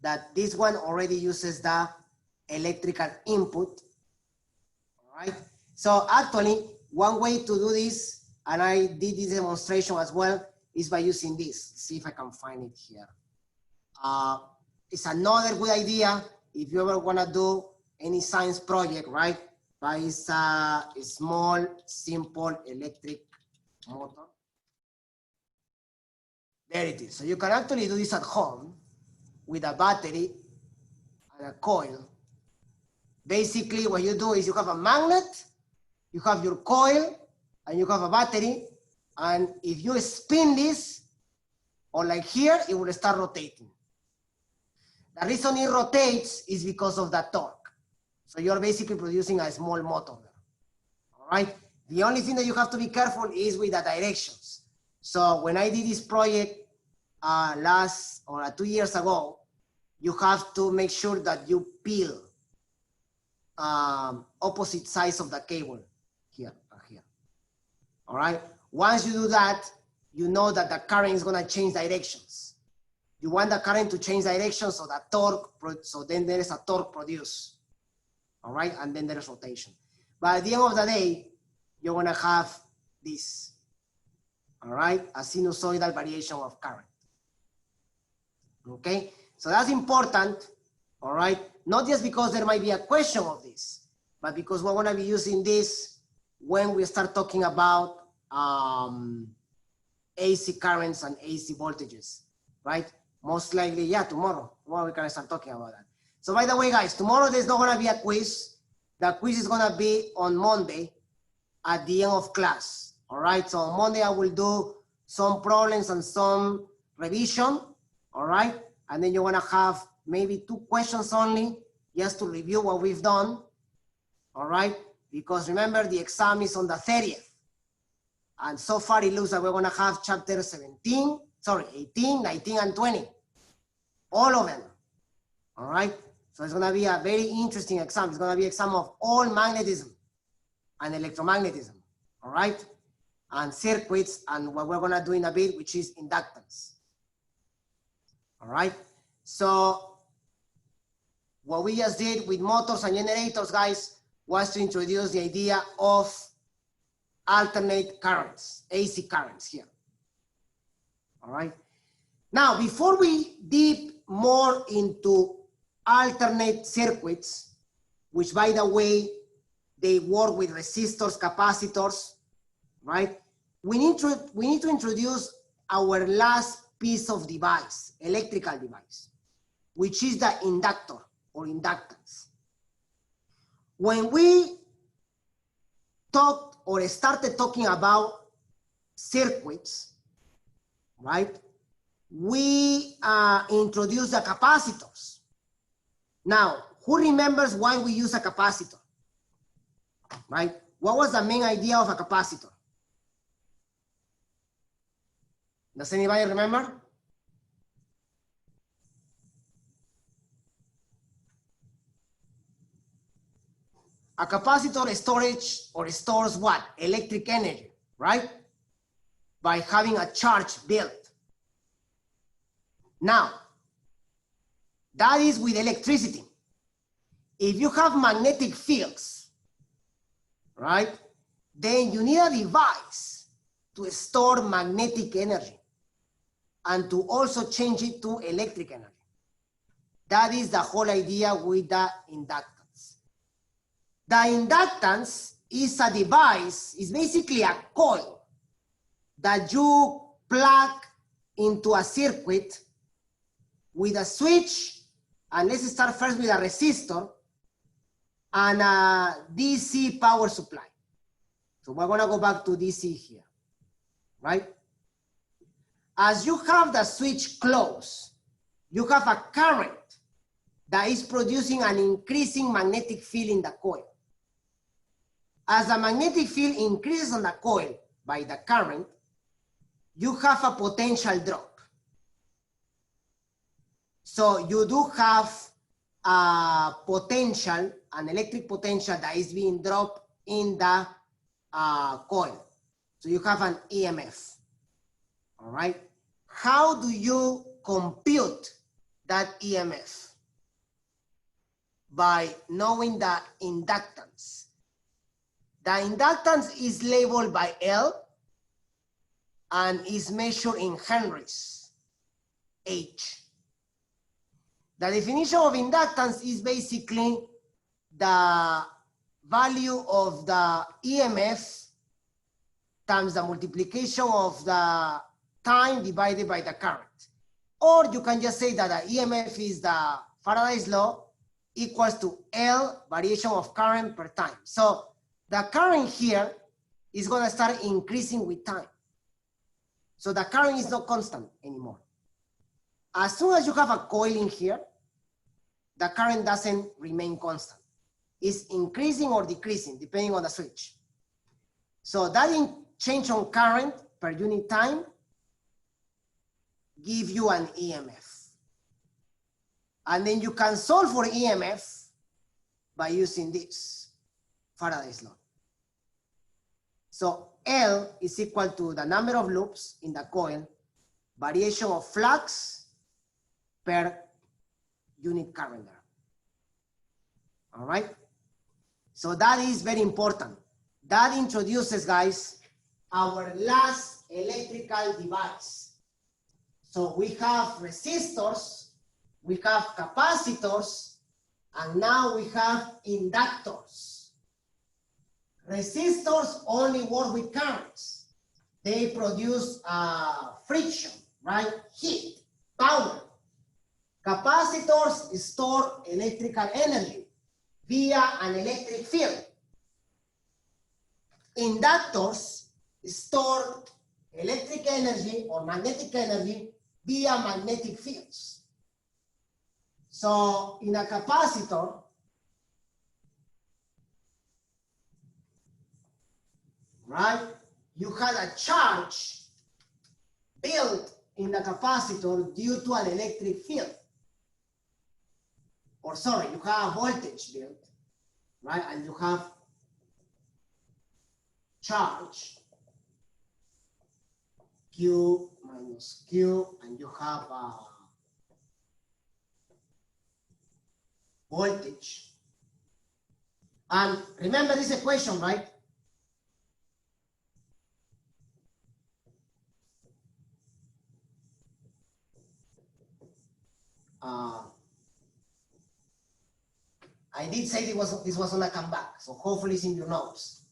That this one already uses the electrical input, all right? So actually, one way to do this, and I did this demonstration as well, is by using this. See if I can find it here. It's another good idea if you ever wanna do any science project, right? But it's a small, simple electric motor. There it is. So you can actually do this at home with a battery and a coil. Basically, what you do is you have a magnet, you have your coil, and you have a battery. And if you spin this, or like here, it will start rotating. The reason it rotates is because of the torque. So you're basically producing a small motor there. All right? The only thing that you have to be careful is with the directions. So when I did this project 2 years ago, you have to make sure that you peel opposite sides of the cable here and here. All right? Once you do that, you know that the current is gonna change directions. You want the current to change direction, so that torque, so then there is a torque produced. All right, and then there is rotation. But at the end of the day, you're gonna have this. All right, a sinusoidal variation of current. Okay, so that's important. All right, not just because there might be a question of this, but because we're gonna be using this when we start talking about AC currents and AC voltages, right? Most likely, yeah, tomorrow we can start talking about that. So by the way, guys, tomorrow there's not gonna be a quiz. The quiz is gonna be on Monday at the end of class, all right? So on Monday I will do some problems and some revision, all right? And then you're gonna have maybe 2 questions only, just to review what we've done, all right? Because remember, the exam is on the 30th. And so far it looks like we're gonna have chapter 18, 19, and 20. All of them, all right? So it's gonna be a very interesting exam. It's gonna be an exam of all magnetism and electromagnetism, all right? And circuits, and what we're gonna do in a bit, which is inductance, all right? So what we just did with motors and generators, guys, was to introduce the idea of alternate currents, AC currents here, all right? Now, before we deep more into alternate circuits, which by the way, they work with resistors, capacitors, right? We need to introduce our last piece of device, electrical device, which is the inductor or inductance. When we talked or started talking about circuits, right? We introduced the capacitors. Now, who remembers why we use a capacitor, right? What was the main idea of a capacitor? Does anybody remember? A capacitor stores what? Electric energy, right? By having a charge built. Now, that is with electricity. If you have magnetic fields, right, then you need a device to store magnetic energy and to also change it to electric energy. That is the whole idea with the inductance. The inductance is a device, is basically a coil that you plug into a circuit with a switch, and let's start first with a resistor and a DC power supply. So we're gonna go back to DC here, right? As you have the switch closed, you have a current that is producing an increasing magnetic field in the coil. As the magnetic field increases on the coil by the current, you have a potential drop. So you do have a potential, an electric potential that is being dropped in the coil. So you have an EMF, all right? How do you compute that EMF? By knowing the inductance. The inductance is labeled by L and is measured in henries, H. The definition of inductance is basically the value of the EMF times the multiplication of the time divided by the current. Or you can just say that the EMF is the Faraday's law equals to L variation of current per time. So the current here is going to start increasing with time. So the current is not constant anymore. As soon as you have a coil in here, the current doesn't remain constant. It's increasing or decreasing depending on the switch. So that change on current per unit time give you an EMF. And then you can solve for EMF by using this, Faraday's law. So L is equal to the number of loops in the coil, variation of flux per unit current there. All right? So that is very important. That introduces, guys, our last electrical device. So we have resistors, we have capacitors, and now we have inductors. Resistors only work with currents. They produce friction, right? Heat, power. Capacitors store electrical energy via an electric field. Inductors store electric energy or magnetic energy via magnetic fields. So in a capacitor, right, you had a charge built in the capacitor due to an electric field. Or sorry, you have a voltage built, right? And you have charge, Q minus Q, and you have voltage. And remember this equation, right? I did say this was gonna come back, so hopefully it's in your notes.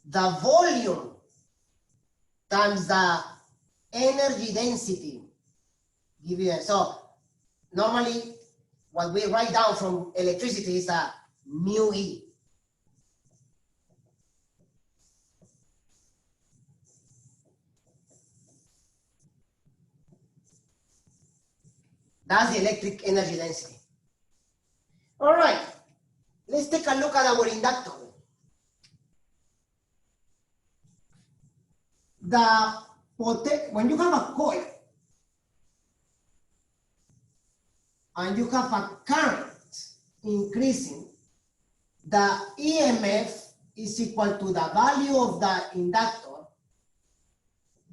The volume times the energy density give you so normally what we write down from electricity is a mu E. That's the electric energy density. All right, let's take a look at our inductor. When you have a coil and you have a current increasing, the EMF is equal to the value of the inductor,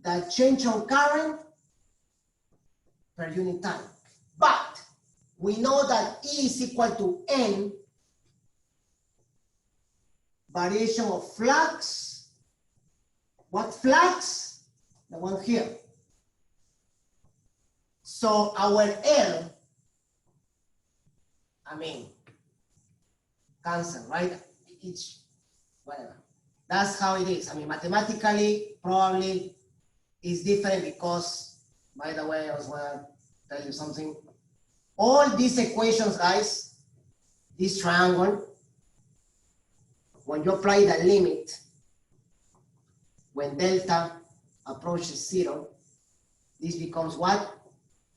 the change of current per unit time. But we know that E is equal to N, variation of flux. What flux? The one here. So our L, cancel, right? Each, whatever. That's how it is. Mathematically, probably is different because, by the way, I was gonna tell you something. All these equations, guys, this triangle, when you apply the limit, when delta approaches 0, this becomes what?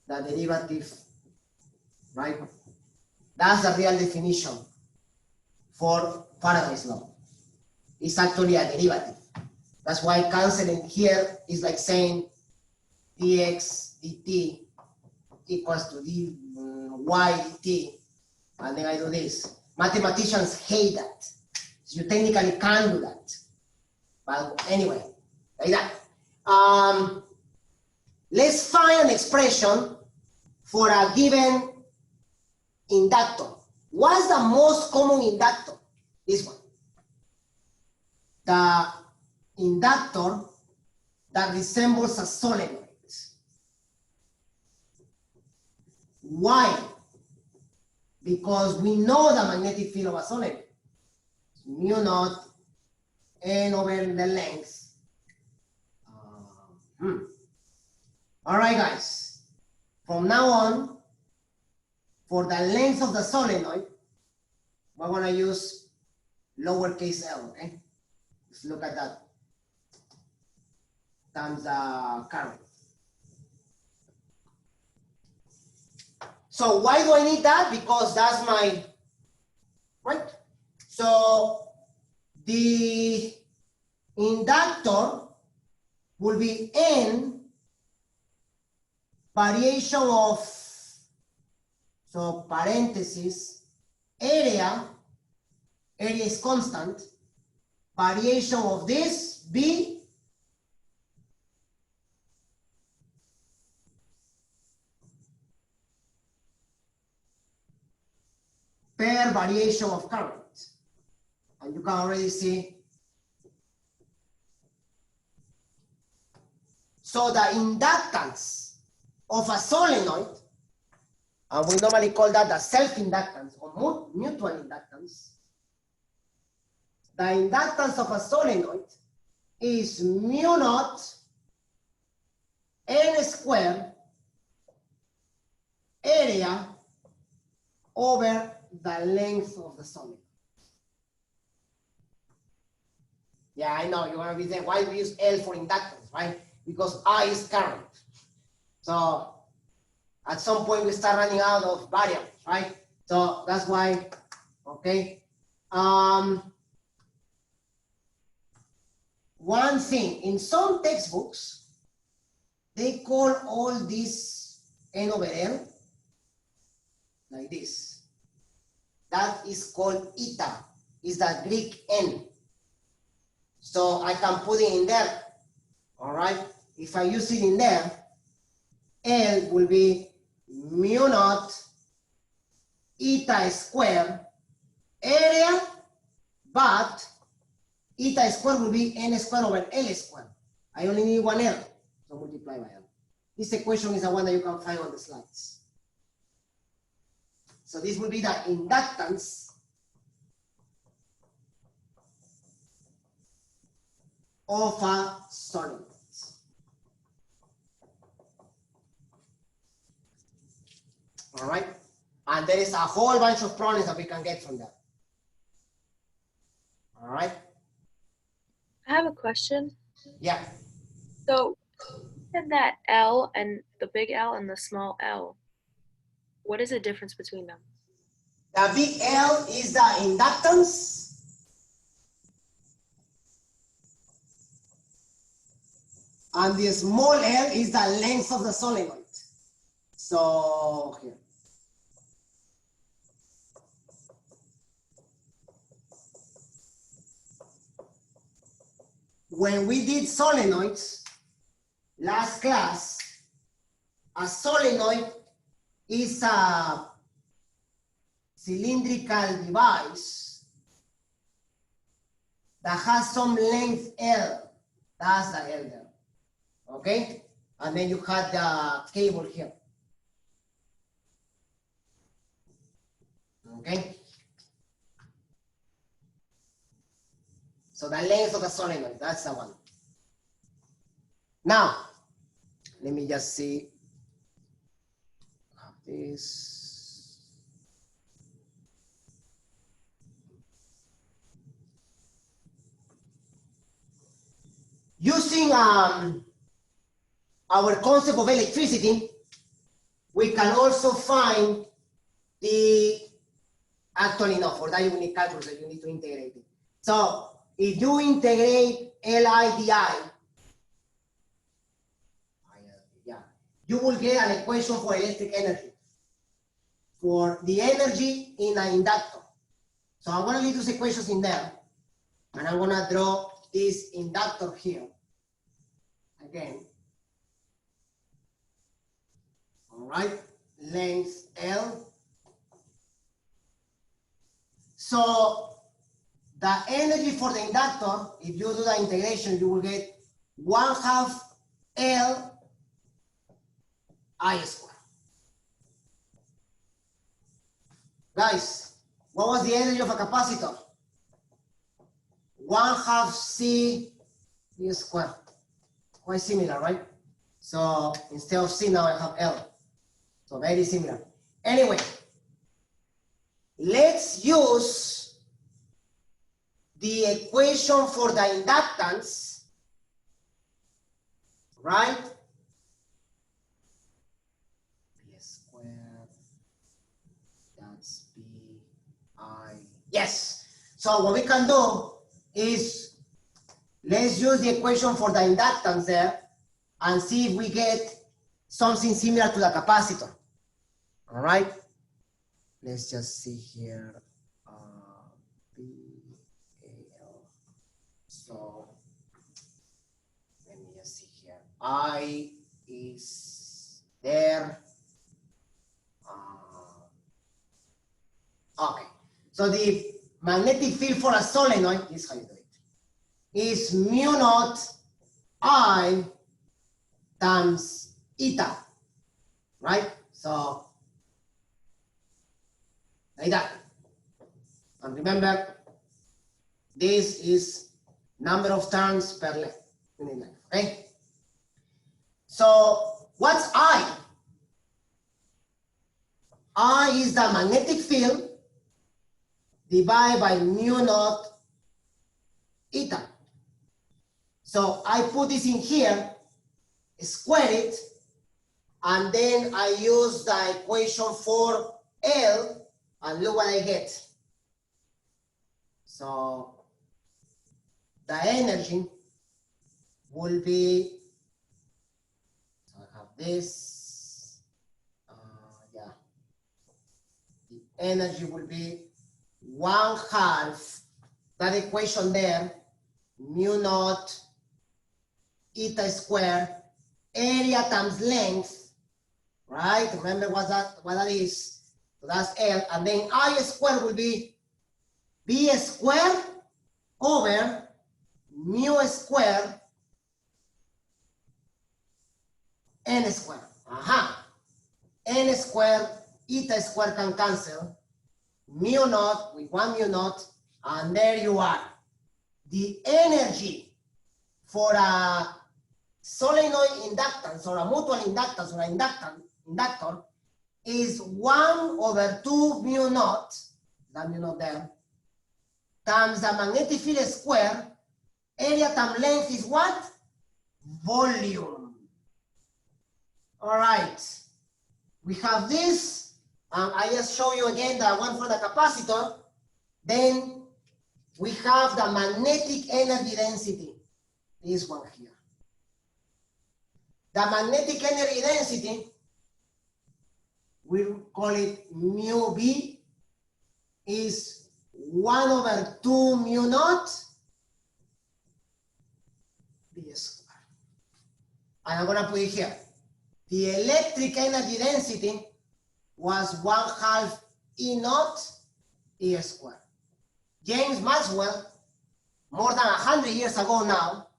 The derivative, right? That's the real definition for Faraday's law. It's actually a derivative. That's why canceling here is like saying dx dt equals to dy dt, and then I do this. Mathematicians hate that. So you technically can't do that. But anyway, like that. Let's find an expression for a given inductor. What's the most common inductor? This one. The inductor that resembles a solenoid. Why? Because we know the magnetic field of a solenoid. Mu naught N over the length. All right, guys. From now on, for the length of the solenoid, we're going to use lowercase l, okay? Let's look at that. Times the current. So why do I need that? Because that's my, right? So the inductor will be N variation of, so parenthesis, area is constant, variation of this, B, per variation of current. And you can already see. So the inductance of a solenoid, and we normally call that the self-inductance or mutual inductance. The inductance of a solenoid is mu naught N squared area over the length of the solenoid. Yeah, I know, you're gonna be saying, why we use L for inductance, right? Because I is current. So at some point we start running out of variables, right? So that's why, okay. One thing, in some textbooks, they call all this N over L like this. That is called eta, is the Greek N. So I can put it in there, all right? If I use it in there, L will be mu naught eta square area, but eta square will be N square over L square. I only need one L, so multiply by L. This equation is the one that you can find on the slides. So this will be the inductance of a solenoid. All right, and there is a whole bunch of problems that we can get from that. All right. I have a question. Yeah. So, in that L and the big L and the small L, what is the difference between them? The big L is the inductance. And the small L is the length of the solenoid. So here. When we did solenoids last class, a solenoid is a cylindrical device that has some length L. That's the L there. Okay? And then you had the cable here. Okay? So the length of the solenoid, that's the one. Now, let me just see. This. Using our concept of electricity, we can also find the, actually no, for that you need calculus, you need to integrate it. So if you integrate LIDI, you will get an equation for electric energy, for the energy in an inductor. So I'm going to leave those equations in there, and I'm going to draw this inductor here again. All right, length L. So the energy for the inductor, if you do the integration, you will get 1/2 L I square. Guys, what was the energy of a capacitor? 1/2 C E squared. Quite similar, right? So instead of C now I have L. So very similar. Anyway, let's use the equation for the inductance, right? P squared, that's P I. Yes. So what we can do is let's use the equation for the inductance there and see if we get something similar to the capacitor. All right. Let's just see here. PAL. So let me just see here. I is there. Okay. So the magnetic field for a solenoid, this is how you do it, is mu naught I times eta, right? So like that. And remember, this is number of turns per length, okay? So what's I? I is the magnetic field divided by mu naught eta. So I put this in here, square it, and then I use the equation for L, and look what I get. So the energy will be, so I have this, yeah. The energy will be 1/2, that equation there, mu naught eta square, area times length, right? Remember what that is? So that's L, and then I square will be B square over mu square N square. N square, eta square can cancel. Mu naught with 1 mu naught, and there you are. The energy for a solenoid inductance or a mutual inductance or an inductor is 1/2 mu naught, that mu naught there, times the magnetic field square. Area times length is what? Volume. All right. We have this. I just show you again the one for the capacitor. Then we have the magnetic energy density. This one here. The magnetic energy density, we call it mu B, is 1/2 mu naught B square. And I'm gonna put it here. The electric energy density was 1/2 E naught E square. James Maxwell, more than 100 years ago now,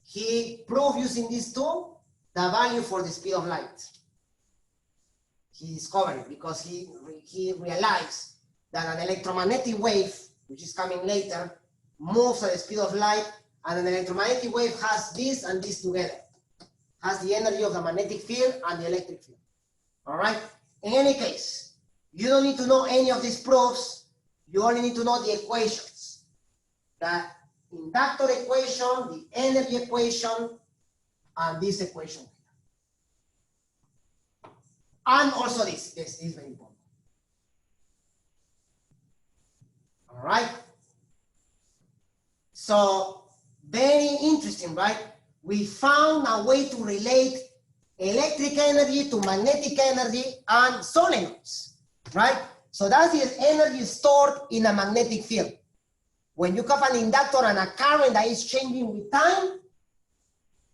he proved using this tool the value for the speed of light. He discovered it because he realized that an electromagnetic wave, which is coming later, moves at the speed of light, and an electromagnetic wave has this and this together. Has the energy of the magnetic field and the electric field. All right? In any case, you don't need to know any of these proofs. You only need to know the equations. The inductor equation, the energy equation, and this equation here. And also this is very important. All right? So, very interesting, right? We found a way to relate electric energy to magnetic energy and solenoids, right? So that's the energy stored in a magnetic field. When you have an inductor and a current that is changing with time,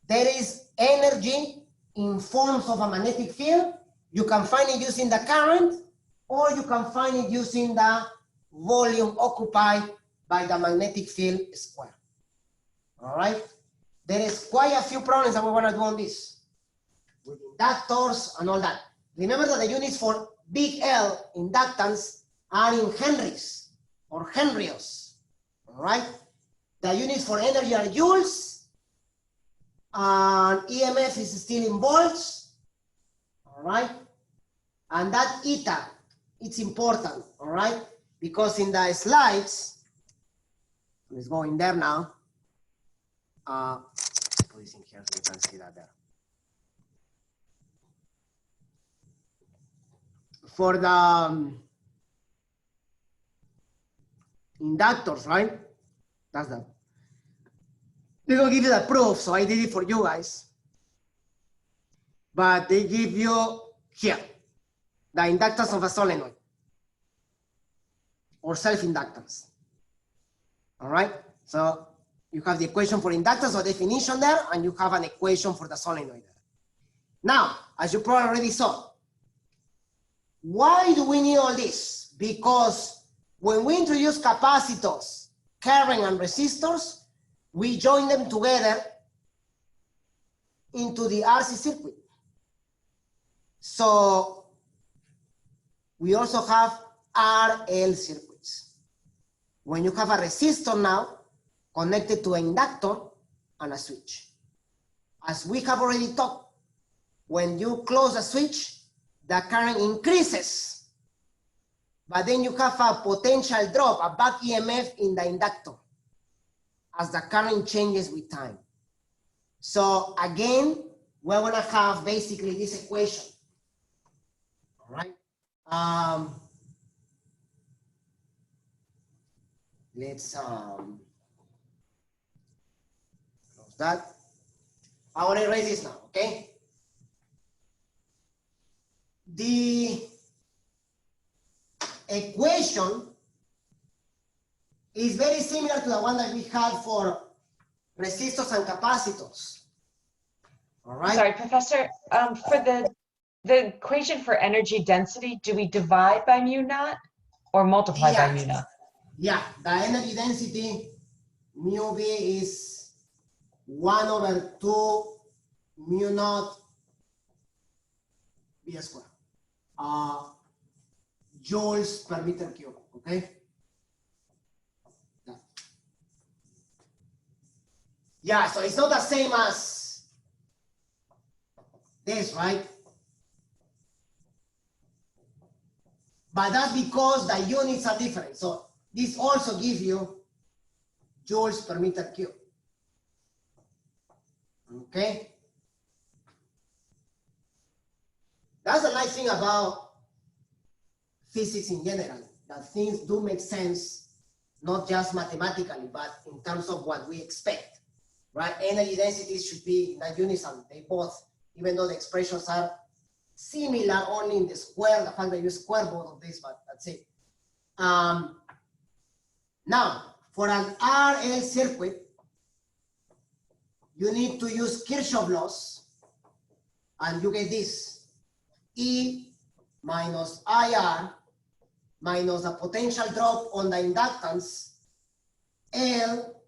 there is energy in forms of a magnetic field. You can find it using the current, or you can find it using the volume occupied by the magnetic field square. All right? There is quite a few problems that we want to do on this, with inductors and all that. Remember that the units for big L inductance are in henries or henrios, all right? The units for energy are joules, and EMF is still in volts, all right? And that eta, it's important, all right? Because in the slides, let's go in there now. Put this in here so you can see that there. For the inductors, right? That's that. They don't give you the proof, so I did it for you guys. But they give you here, the inductance of a solenoid or self-inductance. All right? So you have the equation for inductance or definition there, and you have an equation for the solenoid there. Now, as you probably already saw, why do we need all this? Because when we introduce capacitors, current, and resistors, we join them together into the RC circuit. So we also have RL circuits. When you have a resistor now connected to an inductor and a switch. As we have already talked, when you close a switch, the current increases, but then you have a potential drop, a back EMF in the inductor as the current changes with time. So again, we're gonna have basically this equation, all right? Let's close that. I want to erase this now, okay? The equation is very similar to the one that we had for resistors and capacitors. All right. Sorry, Professor, for the equation for energy density, do we divide by mu naught or multiply by mu naught? Yeah, the energy density mu B is 1/2 mu naught B square. Joules per meter cube, okay? Yeah, so it's not the same as this, right? But that's because the units are different. So this also gives you joules per meter cube. Okay? That's a nice thing about physics in general, that things do make sense, not just mathematically, but in terms of what we expect, right? Energy density should be in the units, and they both, even though the expressions are similar only in the square, the fact that you square both of these, but that's it. Now, for an RL circuit, you need to use Kirchhoff laws, and you get this. E minus IR minus the potential drop on the inductance, L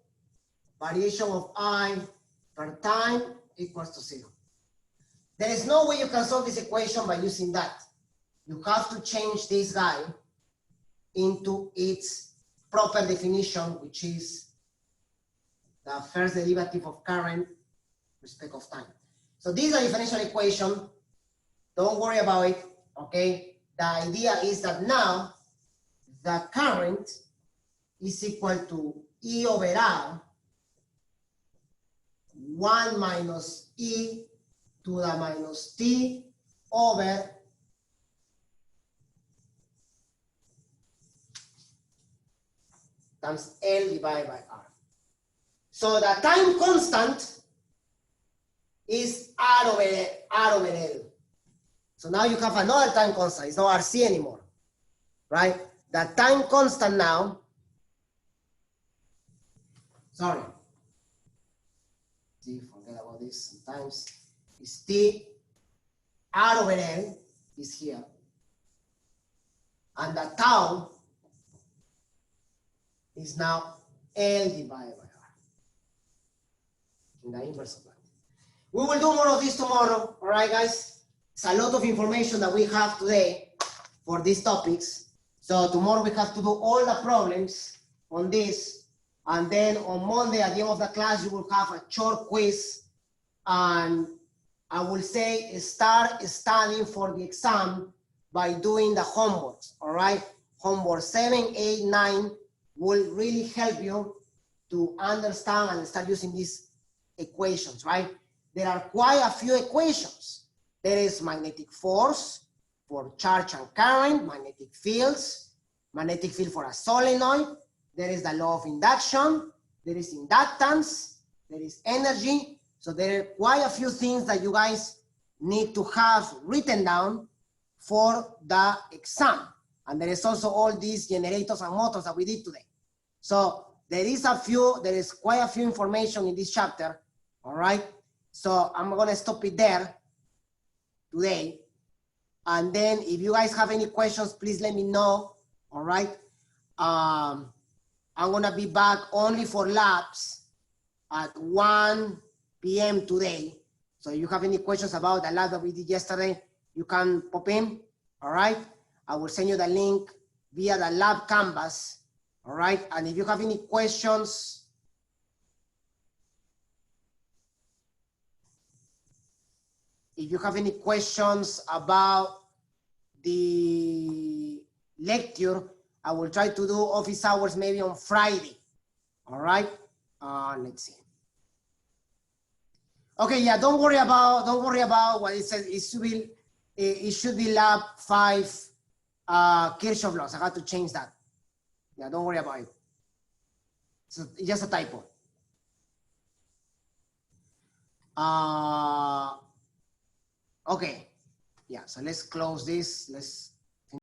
variation of I per time equals to 0. There is no way you can solve this equation by using that. You have to change this guy into its proper definition, which is the first derivative of current respect of time. So this is a differential equation. Don't worry about it, okay? The idea is that now the current is equal to E over R 1 minus E to the minus T over times L divided by R. So the time constant is R over L. So now you have another time constant. It's not RC anymore, right? The time constant now, sorry. See, forget about this sometimes. Is T, R over L is here. And the tau is now L divided by R. In the inverse of that. We will do more of this tomorrow, all right, guys? It's a lot of information that we have today for these topics. So tomorrow we have to do all the problems on this. And then on Monday at the end of the class, you will have a short quiz. And I will say start studying for the exam by doing the homeworks, all right? Homework 7, 8, 9 will really help you to understand and start using these equations, right? There are quite a few equations. There is magnetic force for charge and current, magnetic fields, magnetic field for a solenoid. There is the law of induction. There is inductance. There is energy. So there are quite a few things that you guys need to have written down for the exam. And there is also all these generators and motors that we did today. So there is quite a few information in this chapter, all right? So I'm gonna stop it there today. And then if you guys have any questions, please let me know, all right? I'm gonna be back only for labs at 1 p.m. today. So if you have any questions about the lab that we did yesterday, you can pop in, all right? I will send you the link via the lab canvas, all right? And if you have any questions, about the lecture, I will try to do office hours maybe on Friday, all right? Let's see. Okay, yeah, don't worry about what it says. It should be lab 5 Kirchhoff laws. I had to change that. Yeah, don't worry about it. So it's just a typo. Okay. Yeah, so let's close this. Let's